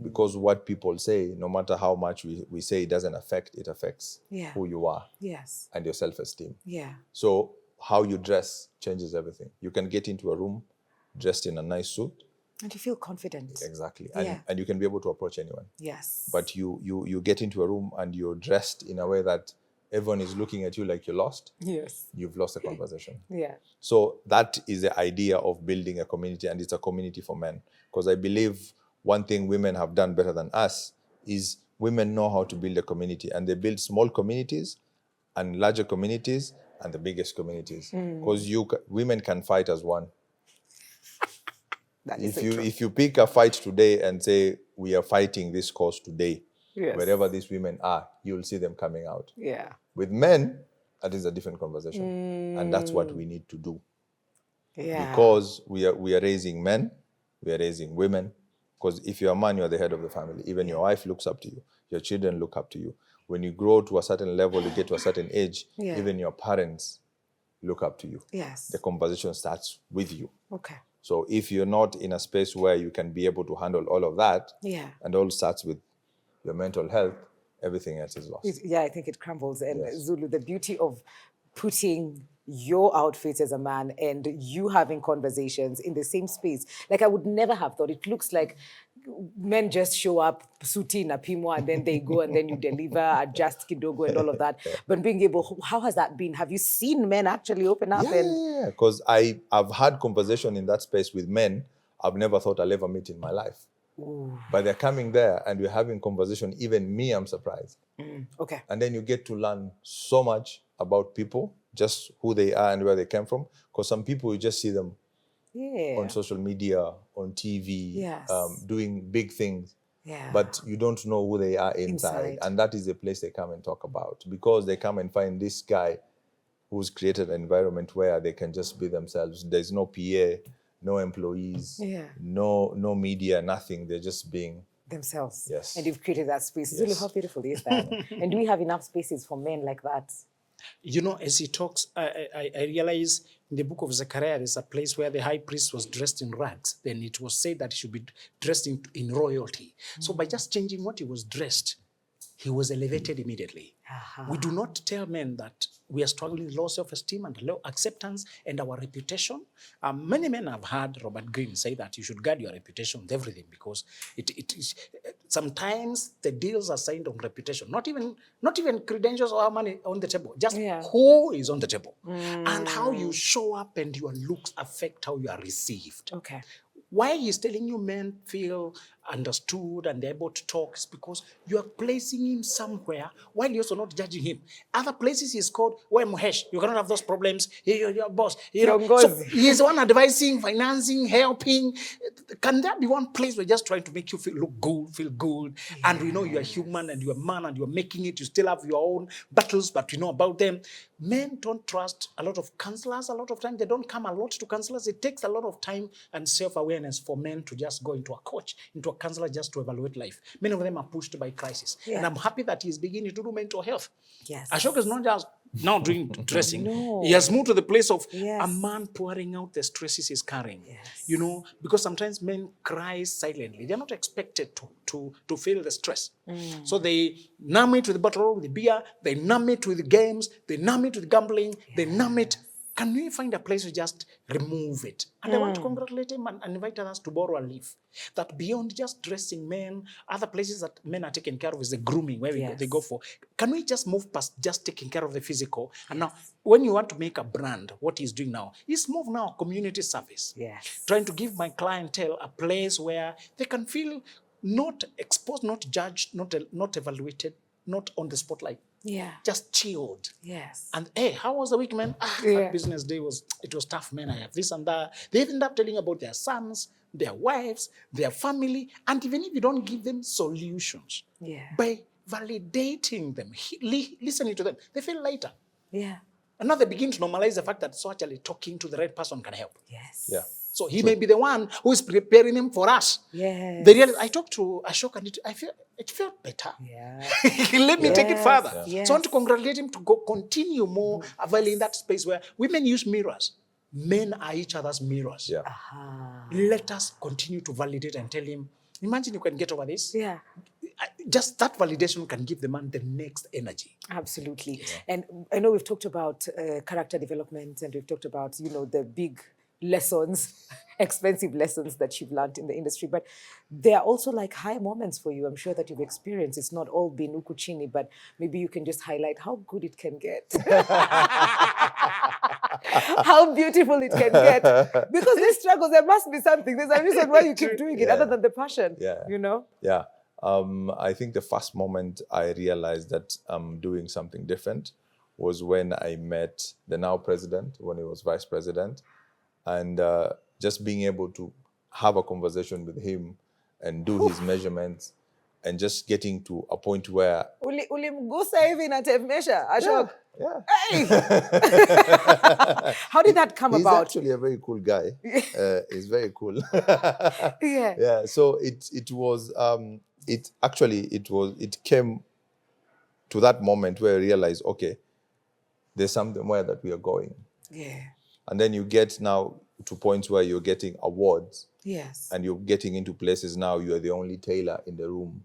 Because what people say, no matter how much we say it doesn't affect, it affects Yeah. who you are Yes. and your self-esteem. Yeah. So how you dress changes everything. You can get into a room dressed in a nice suit. And you feel confident. Exactly. Yeah. And you can be able to approach anyone. Yes. But you get into a room and you're dressed in a way that everyone is looking at you like you're lost. Yes. You've lost the conversation. Yeah. So that is the idea of building a community, and it's a community for men. Because I believe one thing women have done better than us is women know how to build a community, and they build small communities and larger communities and the biggest communities. Because women can fight as one. That is If you pick a fight today and say, we are fighting this cause today, Yes. wherever these women are, you'll see them coming out. Yeah. With men, that is a different conversation. And that's what we need to do. Yeah. Because we are raising men, we are raising women. Because if you're a man, you're the head of the family. Even your wife looks up to you. Your children look up to you. When you grow to a certain level, you get to a certain age, even your parents look up to you. Yes. The conversation starts with you. Okay. So if you're not in a space where you can be able to handle all of that, and all starts with your mental health, everything else is lost. I think it crumbles. And Yes. Zulu, the beauty of putting your outfit as a man and you having conversations in the same space. Like I would never have thought. It looks like men just show up, suti na pimo, and then they go and then you deliver, adjust kidogo and all of that. But being able, how has that been? Have you seen men actually open up? Yeah, because I've had conversation in that space with men I've never thought I'll ever meet in my life. Ooh. But they're coming there and we're having conversation. Even me, I'm surprised. Okay. And then you get to learn so much about people, just who they are and where they came from. Because some people, you just see them on social media, on TV, Yes. doing big things. Yeah. But you don't know who they are inside. And that is the place they come and talk about. Because they come and find this guy who's created an environment where they can just be themselves. There's no PA, no employees, no media, nothing. They're just being themselves. Yes. And you've created that space. Yes. Zulu, how beautiful is that? And do we have enough spaces for men like that? You know, as he talks, I realize in the book of Zechariah, there's a place where the high priest was dressed in rags. Then it was said that he should be dressed in royalty. So by just changing what he was dressed, he was elevated immediately. We do not tell men that we are struggling with low self-esteem and low acceptance and our reputation. Many men have heard Robert Greene say that you should guard your reputation with everything, because it is sometimes the deals are signed on reputation, not even credentials or money on the table, just who is on the table and how you show up and your looks affect how you are received. Okay. Why he's telling you men feel understood and they're able to talk is because you are placing him somewhere while you're also not judging him. Other places he's called, well, Muhesh, you cannot have those problems. You're your boss. You know, so Kiongozi. he's the one advising, financing, helping. Can there be one place where just trying to make you feel good, and we know you're human and you're a man and you're making it. You still have your own battles, but you know about them. Men don't trust a lot of counselors. A lot of time they don't come a lot to counselors. It takes a lot of time and self-awareness for men to just go into a coach, into a counselor, just to evaluate life. Many of them are pushed by crisis. Yeah. And I'm happy that he's beginning to do mental health. Yes. Ashok is not just now doing dressing. No. He has moved to the place of Yes. a man pouring out the stresses he's carrying. Yes. You know, because sometimes men cry silently. They're not expected to feel the stress. So they numb it with the bottle, with the beer, they numb it with the games, they numb it with gambling, they numb it. Can we find a place to just remove it? And I want to congratulate him and invite others to borrow a leaf. That beyond just dressing men, other places that men are taken care of is the grooming, where Yes. they go for. Can we just move past just taking care of the physical? And now, when you want to make a brand, what he's doing now, he's moved now community service. Yes. Trying to give my clientele a place where they can feel not exposed, not judged, not evaluated, not on the spotlight. Yeah. Just chilled. Yes. And hey, how was the week, man? Yeah. That business day was tough, man. I have this and that. They end up telling about their sons, their wives, their family, and even if you don't give them solutions, Yeah. by validating them, listening to them, they feel lighter. Yeah. And now they begin to normalize the fact that so actually talking to the right person can help. Yes. Yeah. So he may be the one who is preparing him for us. Yes. I talked to Ashok and it felt better. Yeah. Let me take it Yes, further. yes. So I want to congratulate him to continue more availing in that space where women use mirrors. Men are each other's mirrors. Yeah. Let us continue to validate and tell him, imagine you can get over this. Yeah. Just that validation can give the man the next energy. Absolutely. And I know we've talked about character development and we've talked about, the big lessons, expensive lessons that you've learned in the industry, but there are also like high moments for you. I'm sure that you've experienced. It's not all been uku chini, but maybe you can just highlight how good it can get. How beautiful it can get. Because these struggles, there must be something. There's a reason why you keep doing it, other than the passion. Yeah. Yeah. I think the first moment I realized that I'm doing something different was when I met the now president, when he was vice president, and just being able to have a conversation with him and do his measurements and just getting to a point where... Ulimgusa hivi na tape measure, Ashok. Yeah. Hey! How did that come He's about? actually a very cool guy. He's very cool. Yeah. Yeah. So it came to that moment where I realized, okay, there's somewhere that we are going. Yeah. And then you get now to points where you're getting awards. Yes. And you're getting into places now, you're the only tailor in the room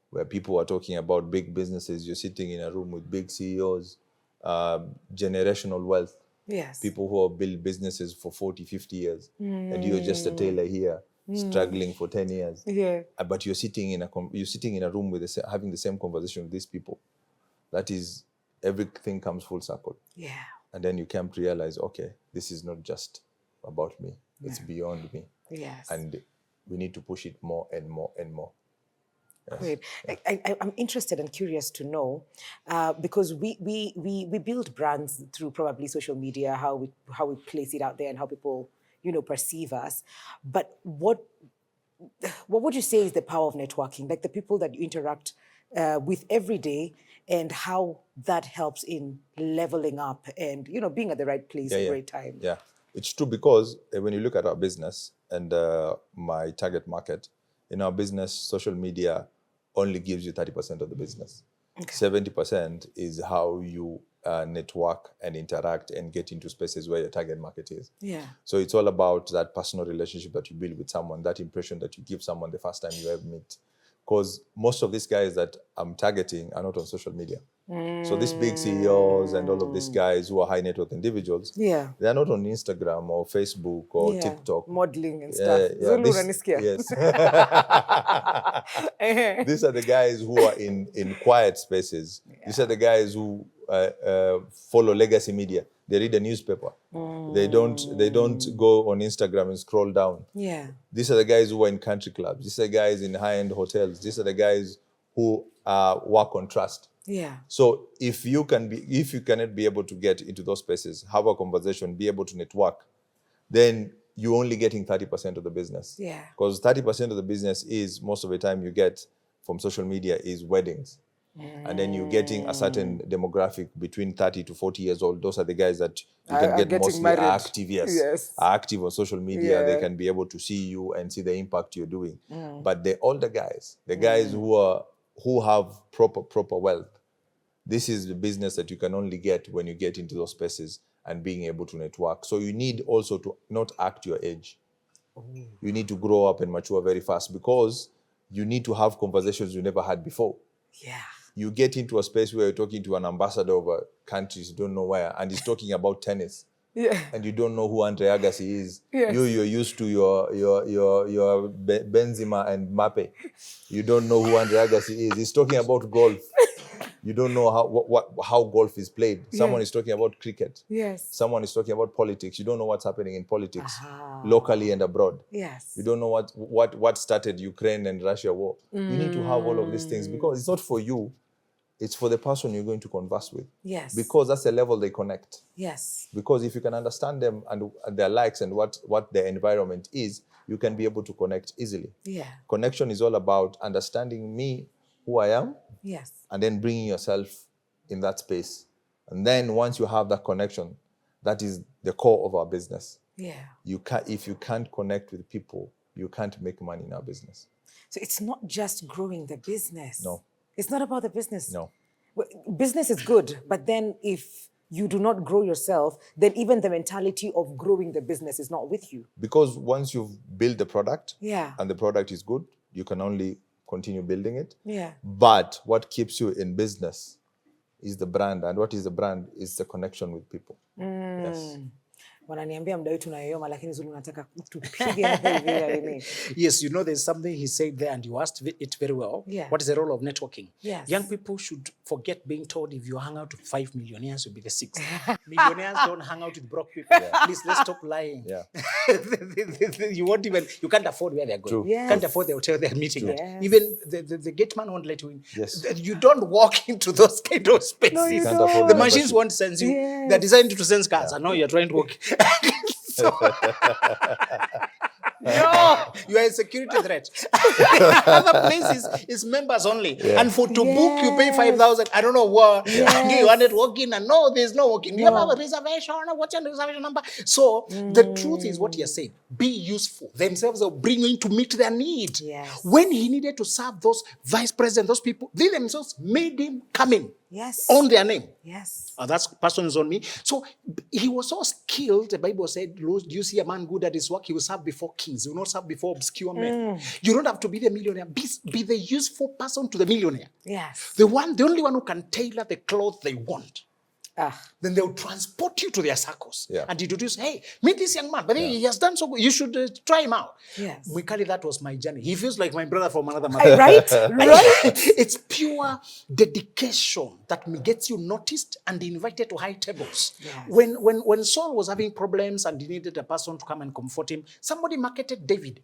where people are talking about big businesses. You're sitting in a room with big CEOs, generational wealth. Yes. People who have built businesses for 40, 50 years. And you're just a tailor here, struggling for 10 years. Yeah. But you're sitting in a room with having the same conversation with these people. That is, everything comes full circle. Yeah. And then you come to realize, okay, this is not just about me. It's beyond me. Yes. And we need to push it more and more and more. Yes. Great. I'm interested and curious to know, because we build brands through probably social media, how we place it out there and how people, perceive us. But what would you say is the power of networking? Like the people that you interact with every day, and how that helps in leveling up and, being at the right place at the right time. Yeah, it's true, because when you look at our business and my target market, in our business, social media only gives you 30% of the business. Okay. 70% is how you network and interact and get into spaces where your target market is. Yeah. So it's all about that personal relationship that you build with someone, that impression that you give someone the first time you ever meet. Because most of these guys that I'm targeting are not on social media. So these big CEOs and all of these guys who are high net worth individuals, they're not on Instagram or Facebook or TikTok. Modeling and stuff. Zulu Ranisikia. Yes. These are the guys who are in quiet spaces. These are the guys who follow legacy media. They read a newspaper. They don't go on Instagram and scroll down. Yeah. These are the guys who are in country clubs. These are the guys in high-end hotels. These are the guys who work on trust. Yeah. So if you cannot be able to get into those spaces, have a conversation, be able to network, then you're only getting 30% of the business. Yeah. Because 30% of the business is, most of the time you get from social media, is weddings. And then you're getting a certain demographic between 30 to 40 years old. Those are the guys that you can get mostly married. active, Yes. are active on social media. Yeah. They can be able to see you and see the impact you're doing. But the older guys, the guys who have proper wealth, this is the business that you can only get when you get into those spaces and being able to network. So you need also to not act your age. You need to grow up and mature very fast, because you need to have conversations you never had before. Yeah. You get into a space where you're talking to an ambassador of a country you don't know where, and he's talking about tennis. Yeah. And you don't know who Andre Agassi is. Yes. You're used to your Benzema and Mbappe. You don't know who Andre Agassi is. He's talking about golf. You don't know how golf is played. Someone is talking about cricket. Yes. Someone is talking about politics. You don't know what's happening in politics, locally and abroad. Yes. You don't know what started Ukraine and Russia war. You need to have all of these things, because it's not for you. It's for the person you're going to converse with. Yes. Because that's the level they connect. Yes. Because if you can understand them and their likes and what their environment is, you can be able to connect easily. Yeah. Connection is all about understanding me, who I am, Yes. and then bringing yourself in that space. And then once you have that connection, that is the core of our business. Yeah. If you can't connect with people, you can't make money in our business. So it's not just growing the business. No. It's not about the business. No. Business is good, but then if you do not grow yourself, then even the mentality of growing the business is not with you. Because once you've built the product, Yeah. and the product is good, you can only continue building it. Yeah. But what keeps you in business is the brand. And what is the brand? Is the connection with people. Yes. Wananiambia muda wetu unayoyoma, lakini Zulu nataka tupige hapo hivi. Yes, you know, there's something he said there, and you asked it very well. Yeah. What is the role of networking? Yes. Young people should forget being told if you hang out with 5 millionaires, you'll be the 6th. Millionaires don't hang out with broke people. Yeah. Please, let's stop lying. Yeah. You can't afford where they're going. True. Yes. Can't afford the hotel they're meeting at. Yes. Even the gate man won't let you in. Yes. You don't walk into those kind of spaces. No, you Can't don't. afford The the machines membership. won't sense you. Yes. They're designed to sense cars. I know you're trying to walk. So, no, you are a security threat. Other places is members only. Yeah. And to book, you pay 5,000. I don't know what. Yes. You want it walk-in, and no, there's no walk-in. Do you have a reservation? What's your reservation number? So the truth is what you're saying. Be useful. Themselves will bring you in to meet their need. Yes. When he needed to serve those vice presidents, those people, they themselves made him come in. Yes. On their name. Yes. That person is on me. So he was so skilled. The Bible said, do you see a man good at his work? He will serve before kings. He will not serve before obscure men. You don't have to be the millionaire. Be the useful person to the millionaire. Yes. The only one who can tailor the clothes they want. Then they'll transport you to their circles and introduce, hey, meet this young man. But he has done so good. You should try him out. Yes. Mikali, that was my journey. He feels like my brother from another mother. Right? Right? It's pure dedication that gets you noticed and invited to high tables. Yes. When Saul was having problems and he needed a person to come and comfort him, somebody marketed David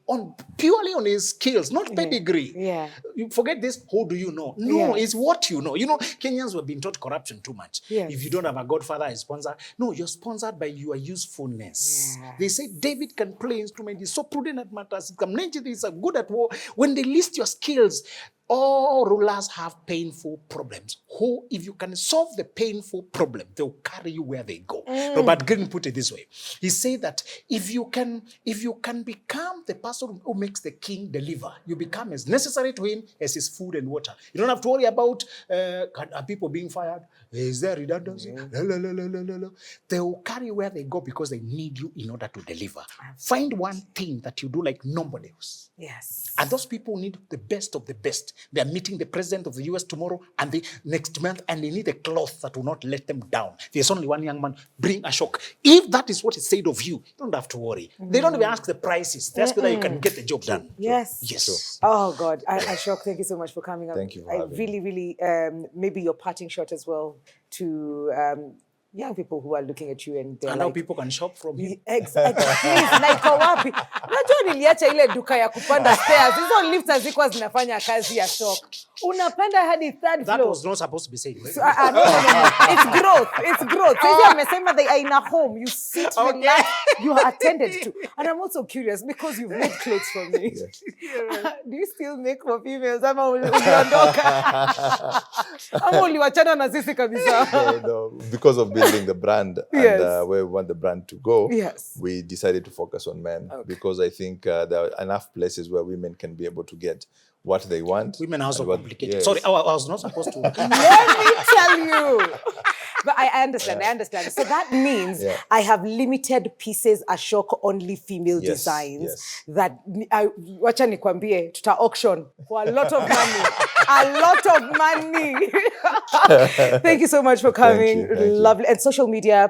purely on his skills, not pedigree. Yeah. You forget this, who do you know? No, Yeah. it's what you know. You know, Kenyans were being taught corruption too much. Yes. If you don't have a godfather, a sponsor, no, you're sponsored by your usefulness. Yeah. They say David can play instrument, he's so prudent at matters, he's good at war. When they list your skills, all rulers have painful problems. Who, if you can solve the painful problem, they'll carry you where they go. Robert Greene put it this way. He said that if you can become the person who makes the king deliver, you become as necessary to him as his food and water. You don't have to worry about are people being fired? Is there redundancy? They will carry you where they go because they need you in order to deliver. Find one thing that you do like nobody else. Yes. And those people need the best of the best. They are meeting the president of the US tomorrow and the next month, and they need a cloth that will not let them down. There's only one young man, bring Ashok. If that is what is said of you, you don't have to worry. They don't even ask the prices. They ask whether you can get the job done. Yes. Yes. Sure. Oh, God. Ashok, thank you so much for coming up. Thank you for I having really, really, maybe your parting shot as well to young people who are looking at you and they're And now like, people can shop from him. Exactly. Please, like wapi? Unajua niliacha ile duka ya kupanda stairs. Hizo lifts hazikuwa zinafanya kazi ya Ashok. Unapanda hadi third That floor. was not supposed to be said, right? So, no. It's growth. It's growth. So amesema they are in a home. You sit, relax, you are attended to. And I'm also curious because you've made clothes for me. Do you still make for females? Ama uliondoka? Ama uliwachana na sisi kabisa? No. Because of building the brand and where we want the brand to go, we decided to focus on men because I think there are enough places where women can be able to get what they want. Women are also complicated. Sorry, I was not supposed to. Let me tell you. But I understand. So that means I have limited pieces, Ashok only female designs that wacha nikwambie tuta auction for a lot of money. A lot of money. Thank you so much for coming. Thank you. Lovely. And social media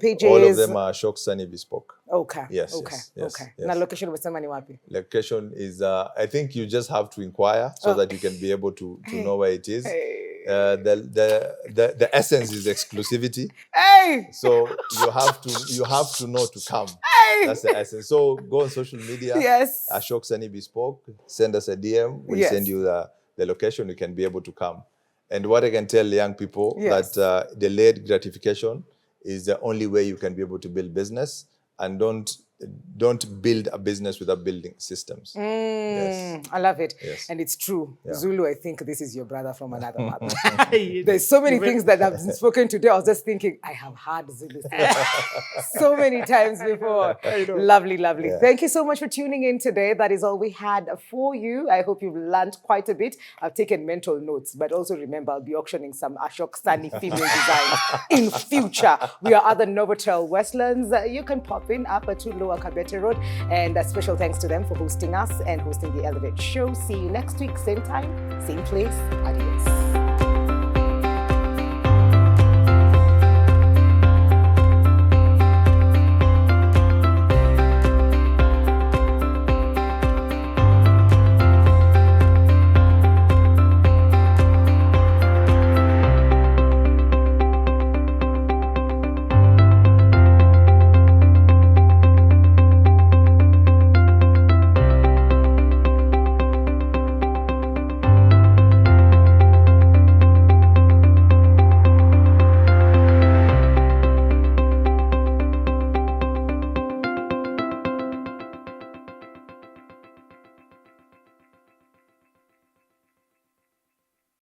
pages. All of them are Ashok Sunny Bespoke. Okay. Yes. Na location umesema ni wapi? Location is, I think you just have to inquire so that you can be able to know where it is. The essence is exclusivity. Hey! So you have to know to come. Hey! That's the essence. So go on social media. Yes. Ashok Sunny Bespoke. Send us a DM. We'll send you the location. You can be able to come. And what I can tell young people that delayed gratification is the only way you can be able to build business, and don't build a business without building systems. Yes. I love it. Yes. And it's true. Yeah. Zulu, I think this is your brother from another mother. There's so many things that have been spoken today. I was just thinking, I have heard Zulu so many times before. Lovely. Yeah. Thank you so much for tuning in today. That is all we had for you. I hope you've learned quite a bit. I've taken mental notes, but also remember, I'll be auctioning some Ashok Sunny female designs in future. We are other Novotel Westlands. You can pop in up at Lower Kabete Road. And a special thanks to them for hosting us and hosting the Elevate Show. See you next week, same time, same place. Adios.